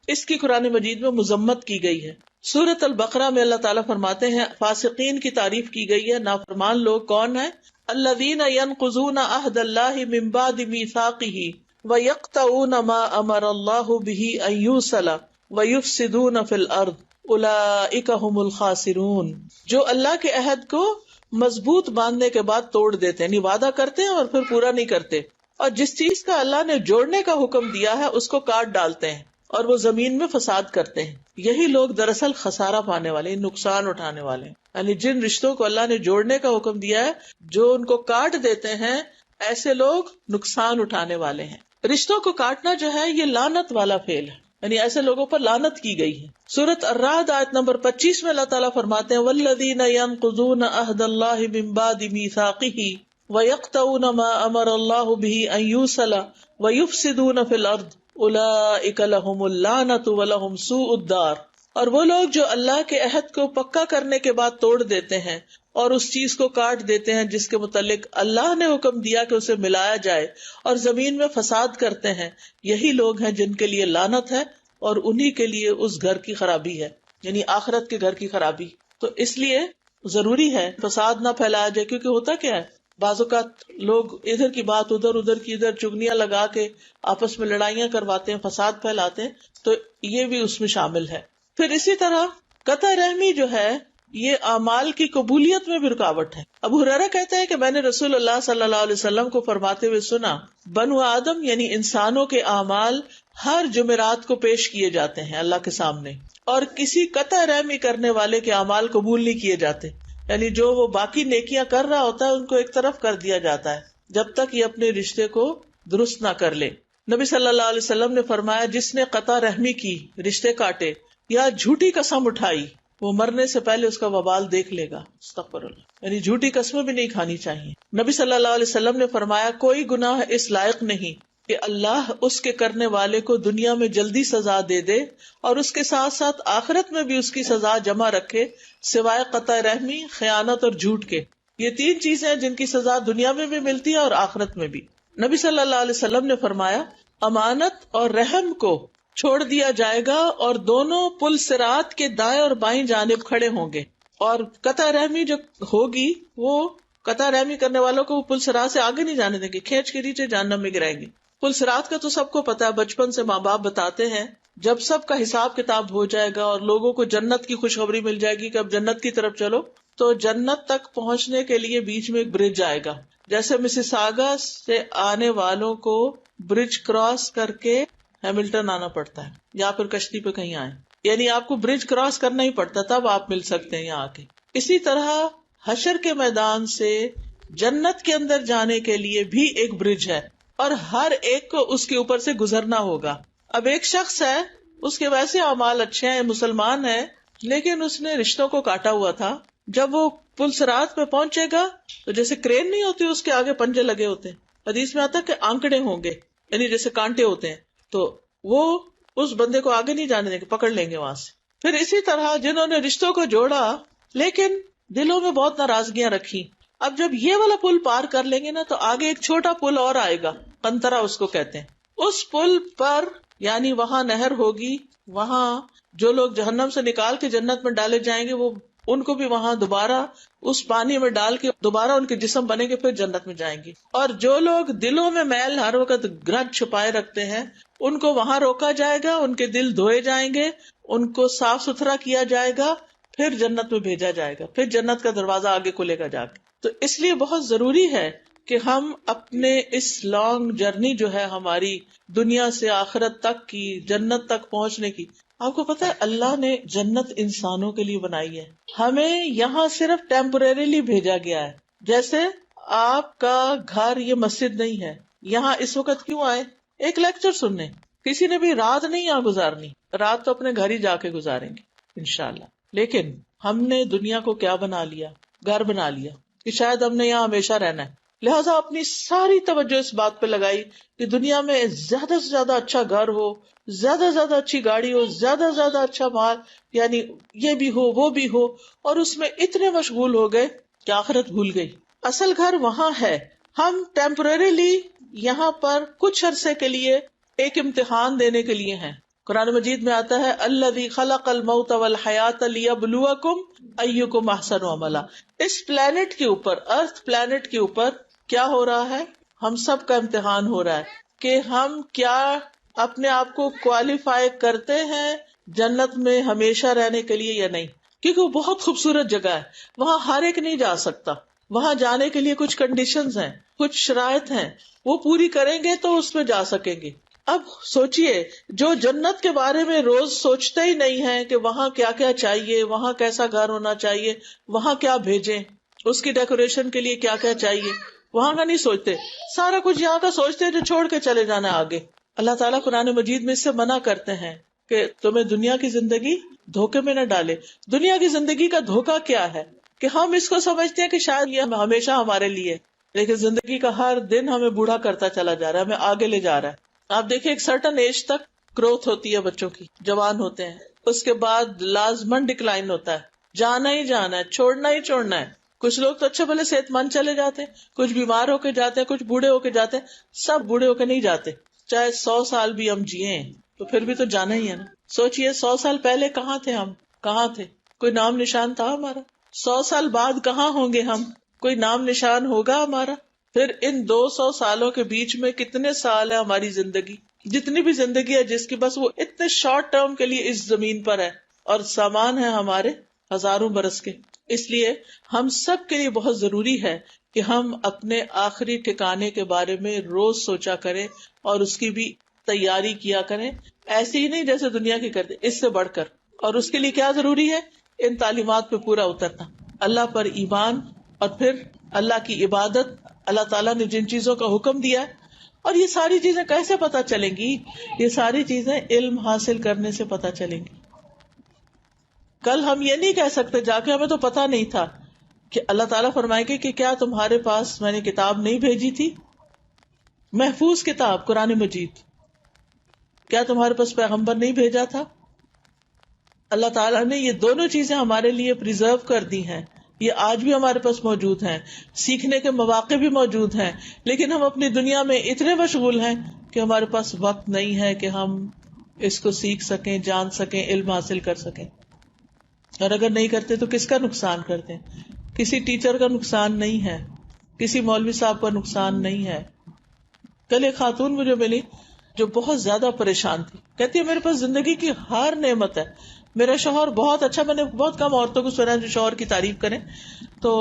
اس کی قرآن مجید میں مذمت کی گئی ہے. سورۃ البقرہ میں اللہ تعالیٰ فرماتے ہیں فاسقین کی تعریف کی گئی ہے. نافرمان لوگ کون ہیں؟ الذین ينقضون عہد اللہ من بعد میثاقہ ویقطعون ما امر اللہ بہ ان یوصل ویفسدون فی الارض اولئک هم الخاسرون. جو اللہ کے عہد کو مضبوط باندھنے کے بعد توڑ دیتے ہیں، یعنی وعدہ کرتے ہیں اور پھر پورا نہیں کرتے، اور جس چیز کا اللہ نے جوڑنے کا حکم دیا ہے اس کو کاٹ ڈالتے ہیں اور وہ زمین میں فساد کرتے ہیں، یہی لوگ دراصل خسارہ پانے والے، نقصان اٹھانے والے ہیں. یعنی جن رشتوں کو اللہ نے جوڑنے کا حکم دیا ہے جو ان کو کاٹ دیتے ہیں ایسے لوگ نقصان اٹھانے والے ہیں. رشتوں کو کاٹنا جو ہے یہ لعنت والا فعل ہے، یعنی ایسے لوگوں پر لعنت کی گئی ہے. سورۃ الرعد آیت نمبر 25 میں اللہ تعالیٰ فرماتے ہیں والذین ينقضون عہد اللہ من بعد میثاقہ ویقطعون ما امر اللہ بہ ان یوصل ویفسدون فی الارض اولئک لہم اللعنۃ ولہم سوء الدار. اور وہ لوگ جو اللہ کے عہد کو پکا کرنے کے بعد توڑ دیتے ہیں اور اس چیز کو کاٹ دیتے ہیں جس کے متعلق اللہ نے حکم دیا کہ اسے ملایا جائے اور زمین میں فساد کرتے ہیں، یہی لوگ ہیں جن کے لیے لعنت ہے اور انہی کے لیے اس گھر کی خرابی ہے، یعنی آخرت کے گھر کی خرابی. تو اس لیے ضروری ہے فساد نہ پھیلایا جائے، کیونکہ ہوتا کیا ہے بعض اوقات لوگ ادھر کی بات ادھر، ادھر کی ادھر، چگلیاں لگا کے آپس میں لڑائیاں کرواتے ہیں، فساد پھیلاتے ہیں، تو یہ بھی اس میں شامل ہے. پھر اسی طرح قطع رحمی جو ہے یہ اعمال کی قبولیت میں بھی رکاوٹ ہے. ابو ہریرہ کہتے ہیں کہ میں نے رسول اللہ صلی اللہ علیہ وسلم کو فرماتے ہوئے سنا بنو آدم یعنی انسانوں کے اعمال ہر جمعرات کو پیش کیے جاتے ہیں اللہ کے سامنے، اور کسی قطع رحمی کرنے والے کے اعمال قبول نہیں کیے جاتے. یعنی جو وہ باقی نیکیاں کر رہا ہوتا ہے ان کو ایک طرف کر دیا جاتا ہے جب تک یہ اپنے رشتے کو درست نہ کر لے. نبی صلی اللہ علیہ وسلم نے فرمایا جس نے قطع رحمی کی، رشتے کاٹے یا جھوٹی قسم اٹھائی، وہ مرنے سے پہلے اس کا وبال دیکھ لے گا. استغفر اللہ. یعنی جھوٹی قسمیں بھی نہیں کھانی چاہیے. نبی صلی اللہ علیہ وسلم نے فرمایا کوئی گناہ اس لائق نہیں کہ اللہ اس کے کرنے والے کو دنیا میں جلدی سزا دے دے اور اس کے ساتھ ساتھ آخرت میں بھی اس کی سزا جمع رکھے سوائے قطع رحمی، خیانت اور جھوٹ کے. یہ تین چیزیں جن کی سزا دنیا میں بھی ملتی ہے اور آخرت میں بھی. نبی صلی اللہ علیہ وسلم نے فرمایا امانت اور رحم کو چھوڑ دیا جائے گا اور دونوں پل صراط کے دائیں اور بائیں جانب کھڑے ہوں گے، اور قطع رحمی جو ہوگی وہ قطع رحمی کرنے والوں کو پل صراط سے آگے نہیں جانے دیں گے، کھینچ کے نیچے جہنم میں گرائیں گے. پل صراط کا تو سب کو پتا ہے، بچپن سے ماں باپ بتاتے ہیں جب سب کا حساب کتاب ہو جائے گا اور لوگوں کو جنت کی خوشخبری مل جائے گی کہ اب جنت کی طرف چلو، تو جنت تک پہنچنے کے لیے بیچ میں ایک برج آئے گا. جیسے مسیساگا سے آنے والوں کو برج کراس کر کے ہیملٹن آنا پڑتا ہے یا پھر کشتی پہ کہیں آئے، یعنی آپ کو برج کراس کرنا ہی پڑتا تب آپ مل سکتے ہیں یہاں آ کے. اسی طرح حشر کے میدان سے جنت کے اندر جانے کے لیے بھی ایک برج ہے اور ہر ایک کو اس کے اوپر سے گزرنا ہوگا. اب ایک شخص ہے، اس کے ویسے اعمال اچھے ہیں، مسلمان ہے، لیکن اس نے رشتوں کو کاٹا ہوا تھا. جب وہ پل صراط پہ پہنچے گا تو جیسے کرین نہیں ہوتی، اس کے آگے پنجے لگے ہوتے ہیں، حدیث میں آتا ہے کہ آنکڑے ہوں گے، یعنی جیسے کانٹے ہوتے ہیں، تو وہ اس بندے کو آگے نہیں جانے دیں گے، پکڑ لیں گے وہاں سے. پھر اسی طرح جنہوں نے رشتوں کو جوڑا لیکن دلوں میں بہت ناراضگیاں رکھی، اب جب یہ والا پل پار کر لیں گے نا تو آگے ایک چھوٹا پل اور آئے گا، قنطرہ اس کو کہتے ہیں. اس پل پر یعنی وہاں نہر ہوگی، وہاں جو لوگ جہنم سے نکال کے جنت میں ڈالے جائیں گے وہ ان کو بھی وہاں دوبارہ اس پانی میں ڈال کے دوبارہ ان کے جسم بنے گے، پھر جنت میں جائیں گے. اور جو لوگ دلوں میں میل ہر وقت گرج چھپائے رکھتے ہیں ان کو وہاں روکا جائے گا، ان کے دل دھوئے جائیں گے، ان کو صاف ستھرا کیا جائے گا، پھر جنت میں بھیجا جائے گا، پھر جنت کا دروازہ آگے کھلے گا جا کے. تو اس لیے بہت ضروری ہے کہ ہم اپنے اس لانگ جرنی جو ہے ہماری دنیا سے آخرت تک کی، جنت تک پہنچنے کی. آپ کو پتا ہے اللہ نے جنت انسانوں کے لیے بنائی ہے، ہمیں یہاں صرف ٹیمپریریلی بھیجا گیا ہے. جیسے آپ کا گھر یہ مسجد نہیں ہے، یہاں اس وقت کیوں آئے؟ ایک لیکچر سننے. کسی نے بھی رات نہیں یہاں گزارنی، رات تو اپنے گھر ہی جا کے گزاریں گے انشاءاللہ. لیکن ہم نے دنیا کو کیا بنا لیا؟ گھر بنا لیا کہ شاید ہم نے یہاں ہمیشہ رہنا ہے. لہٰذا اپنی ساری توجہ اس بات پہ لگائی کہ دنیا میں زیادہ سے زیادہ اچھا گھر ہو، زیادہ سے زیادہ اچھی گاڑی ہو، زیادہ سے زیادہ اچھا مال، یعنی یہ بھی ہو وہ بھی ہو، اور اس میں اتنے مشغول ہو گئے کہ آخرت بھول گئی. اصل گھر وہاں ہے. ہم ٹیمپریریلی یہاں پر کچھ عرصے کے لیے ایک امتحان دینے کے لیے ہیں. قرآن مجید میں آتا ہے الذی خلق الموت والحیات لیبلوکم ایکم احسن عملا. اس پلانٹ کے اوپر، ارتھ پلانٹ کے اوپر کیا ہو رہا ہے؟ ہم سب کا امتحان ہو رہا ہے کہ ہم کیا اپنے آپ کو کوالیفائی کرتے ہیں جنت میں ہمیشہ رہنے کے لیے یا نہیں. کیونکہ وہ بہت خوبصورت جگہ ہے، وہاں ہر ایک نہیں جا سکتا. وہاں جانے کے لیے کچھ کنڈیشنز ہیں، کچھ شرائط ہیں، وہ پوری کریں گے تو اس میں جا سکیں گے. اب سوچئے جو جنت کے بارے میں روز سوچتے ہی نہیں ہے کہ وہاں کیا کیا چاہیے، وہاں کیسا گھر ہونا چاہیے، وہاں کیا بھیجیں، اس کی ڈیکوریشن کے لیے کیا کیا چاہیے، وہاں کا نہیں سوچتے. سارا کچھ یہاں کا سوچتے ہیں جو چھوڑ کے چلے جانا آگے. اللہ تعالیٰ قرآن مجید میں اس سے منع کرتے ہیں کہ تمہیں دنیا کی زندگی دھوکے میں نہ ڈالے. دنیا کی زندگی کا دھوکا کیا ہے کہ ہم اس کو سمجھتے ہیں کہ شاید یہ ہمیشہ ہمارے لیے، لیکن زندگی کا ہر دن ہمیں بوڑھا کرتا چلا جا رہا ہے، ہمیں آگے لے جا رہا ہے. آپ دیکھیں ایک سرٹن ایج تک گروتھ ہوتی ہے بچوں کی، جوان ہوتے ہیں، اس کے بعد لازمن ڈکلائن ہوتا ہے، جانا ہی جانا ہے، چھوڑنا ہی چھوڑنا ہے. کچھ لوگ تو اچھے بھلے صحت مند چلے جاتے ہیں، کچھ بیمار ہو کے جاتے ہیں، کچھ بوڑھے ہو کے جاتے ہیں. سب بوڑھے ہو کے نہیں جاتے، چاہے 100 سال بھی ہم جیے تو پھر بھی تو جانا ہی ہے نا. سوچئے 100 سال پہلے کہاں تھے ہم، کہاں تھے؟ کوئی نام نشان تھا ہمارا؟ 100 سال بعد کہاں ہوں گے ہم؟ کوئی نام نشان ہوگا ہمارا؟ پھر ان 200 سالوں کے بیچ میں کتنے سال ہے ہماری زندگی؟ جتنی بھی زندگی ہے جس کی، بس وہ اتنے شارٹ ٹرم کے لیے اس زمین پر ہے، اور سامان ہے ہمارے ہزاروں برس کے. اس لیے ہم سب کے لیے بہت ضروری ہے کہ ہم اپنے آخری ٹھکانے کے بارے میں روز سوچا کریں اور اس کی بھی تیاری کیا کریں. ایسی ہی نہیں جیسے دنیا کی کرتے، اس سے بڑھ کر. اور اس کے لیے کیا ضروری ہے؟ ان تعلیمات پہ پورا اترنا، اللہ پر ایمان، اور پھر اللہ کی عبادت. اللہ تعالیٰ نے جن چیزوں کا حکم دیا ہے، اور یہ ساری چیزیں کیسے پتہ چلیں گی؟ یہ ساری چیزیں علم حاصل کرنے سے پتہ چلیں گی. کل ہم یہ نہیں کہہ سکتے جا کے ہمیں تو پتہ نہیں تھا، کہ اللہ تعالیٰ فرمائے گے کہ کیا تمہارے پاس میں نے کتاب نہیں بھیجی تھی، محفوظ کتاب قرآن مجید؟ کیا تمہارے پاس پیغمبر نہیں بھیجا تھا؟ اللہ تعالیٰ نے یہ دونوں چیزیں ہمارے لیے پریزرو کر دی ہیں، یہ آج بھی ہمارے پاس موجود ہیں، سیکھنے کے مواقع بھی موجود ہیں. لیکن ہم اپنی دنیا میں اتنے مشغول ہیں کہ ہمارے پاس وقت نہیں ہے کہ ہم اس کو سیکھ سکیں، جان سکیں، علم حاصل کر سکیں. اور اگر نہیں کرتے تو کس کا نقصان کرتے ہیں؟ کسی ٹیچر کا نقصان نہیں ہے، کسی مولوی صاحب کا نقصان نہیں ہے. کل ایک خاتون مجھے ملی جو بہت زیادہ پریشان تھی، کہتی ہے میرے پاس زندگی کی ہر نعمت ہے، میرا شوہر بہت اچھا. میں نے بہت کم عورتوں کو سنا جو شوہر کی تعریف کریں، تو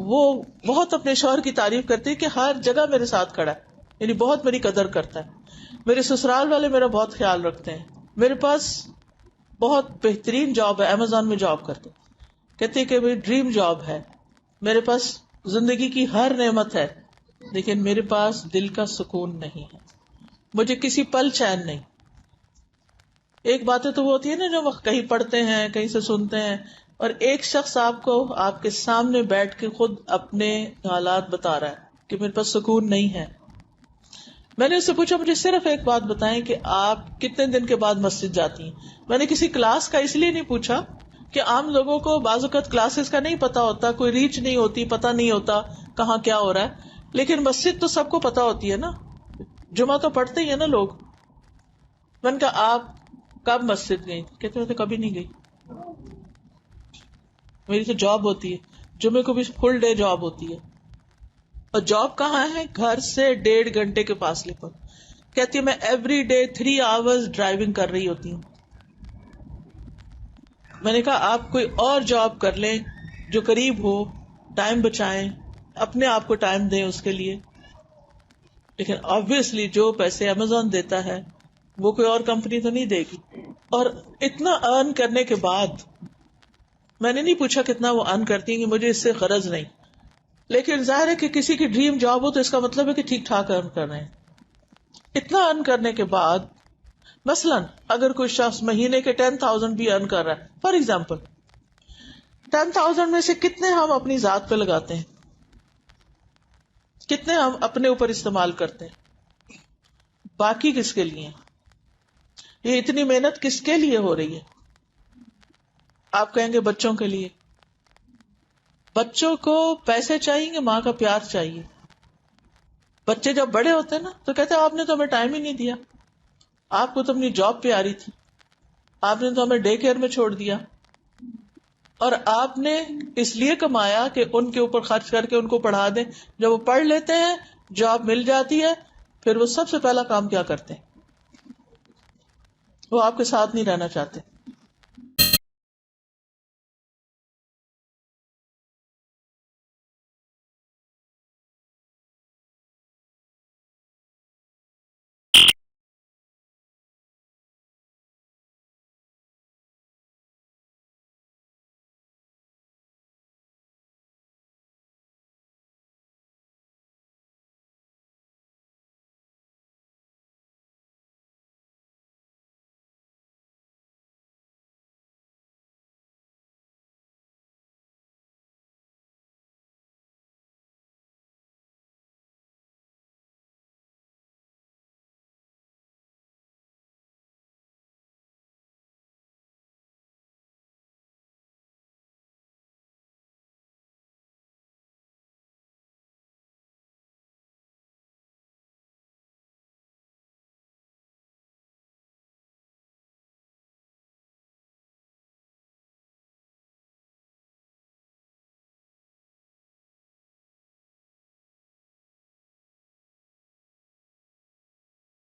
وہ بہت اپنے شوہر کی تعریف کرتی ہے کہ ہر جگہ میرے ساتھ کھڑا ہے، یعنی بہت میری قدر کرتا ہے. میرے سسرال والے میرا بہت خیال رکھتے ہیں، میرے پاس بہت بہترین جاب ہے، امیزون میں جاب کرتے، کہتے کہ میری ڈریم جاب ہے، میرے پاس زندگی کی ہر نعمت ہے، لیکن میرے پاس دل کا سکون نہیں ہے، مجھے کسی پل چین نہیں۔ ایک باتیں تو وہ ہوتی ہے نا جو ہم کہیں پڑھتے ہیں، کہیں سے سنتے ہیں، اور ایک شخص آپ کو آپ کے سامنے بیٹھ کے خود اپنے حالات بتا رہا ہے کہ میرے پاس سکون نہیں ہے۔ میں نے اس سے پوچھا مجھے صرف ایک بات بتائیں کہ آپ کتنے دن کے بعد مسجد جاتی ہیں؟ میں نے کسی کلاس کا اس لیے نہیں پوچھا کہ عام لوگوں کو بعض اوقات کلاسز کا نہیں پتا ہوتا، کوئی ریچ نہیں ہوتی، پتا نہیں ہوتا کہاں کیا ہو رہا ہے، لیکن مسجد تو سب کو پتا ہوتی ہے نا، جمعہ تو پڑھتے ہی ہے نا لوگ۔ میں نے کہا آپ کب مسجد گئی؟ کہتے ہیں کبھی نہیں گئی، میری تو جاب ہوتی ہے، جمعے کو بھی فل ڈے جاب ہوتی ہے، اور جاب کہاں ہے؟ گھر سے 1.5 گھنٹے کے فاصلے پر۔ کہتی ہے میں ایوری ڈے 3 آورز ڈرائیونگ کر رہی ہوتی ہوں۔ میں نے کہا آپ کوئی اور جاب کر لیں جو قریب ہو، ٹائم بچائیں، اپنے آپ کو ٹائم دیں اس کے لیے، لیکن obviously جو پیسے Amazon دیتا ہے وہ کوئی اور کمپنی تو نہیں دے گی۔ اور اتنا ارن کرنے کے بعد میں نے نہیں پوچھا کتنا وہ ارن کرتی ہیں کہ مجھے اس سے غرض نہیں، لیکن ظاہر ہے کہ کسی کی ڈریم جاب ہو تو اس کا مطلب ہے کہ ٹھیک ٹھاک ارن کر رہے ہیں۔ اتنا ارن کرنے کے بعد مثلاً اگر کوئی شخص مہینے کے 10,000 بھی ارن کر رہا ہے، فار ایگزامپل 10,000 میں سے کتنے ہم اپنی ذات پہ لگاتے ہیں، کتنے ہم اپنے اوپر استعمال کرتے ہیں، باقی کس کے لیے؟ یہ اتنی محنت کس کے لیے ہو رہی ہے؟ آپ کہیں گے بچوں کے لیے۔ بچوں کو پیسے چاہیے کہ ماں کا پیار چاہیے؟ بچے جب بڑے ہوتے ہیں نا تو کہتے ہیں آپ نے تو ہمیں ٹائم ہی نہیں دیا، آپ کو تو اپنی جاب پہ آ رہی تھی، آپ نے تو ہمیں ڈے کیئر میں چھوڑ دیا، اور آپ نے اس لیے کمایا کہ ان کے اوپر خرچ کر کے ان کو پڑھا دیں۔ جب وہ پڑھ لیتے ہیں، جاب مل جاتی ہے، پھر وہ سب سے پہلا کام کیا کرتے ہیں؟ وہ آپ کے ساتھ نہیں رہنا چاہتے۔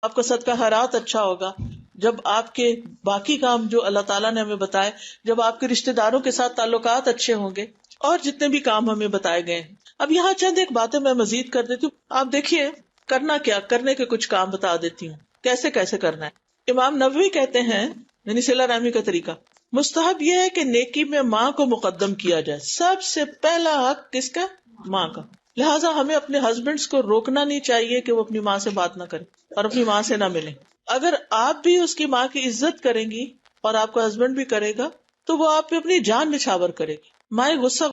آپ کا صدقہ خیرات اچھا ہوگا جب آپ کے باقی کام جو اللہ تعالیٰ نے ہمیں بتائے، جب آپ کے رشتہ داروں کے ساتھ تعلقات اچھے ہوں گے، اور جتنے بھی کام ہمیں بتائے گئے ہیں۔ اب یہاں چند ایک باتیں میں مزید کر دیتی ہوں، آپ دیکھیے کرنا کیا، کرنے کے کچھ کام بتا دیتی ہوں کیسے کیسے کرنا ہے۔ امام نووی کہتے ہیں، یعنی صلہ رحمی کا طریقہ، مستحب یہ ہے کہ نیکی میں ماں کو مقدم کیا جائے، سب سے پہلا حق کس کا؟ ماں کا۔ لہٰذا ہمیں اپنے ہسبینڈز کو روکنا نہیں چاہیے کہ وہ اپنی ماں سے بات نہ کریں اور اپنی ماں سے نہ ملیں۔ اگر آپ بھی اس کی ماں کی عزت کریں گی اور آپ کا ہسبینڈ بھی کرے گا تو وہ آپ پہ اپنی جان نچھاور کرے گی۔ مائیں غصہ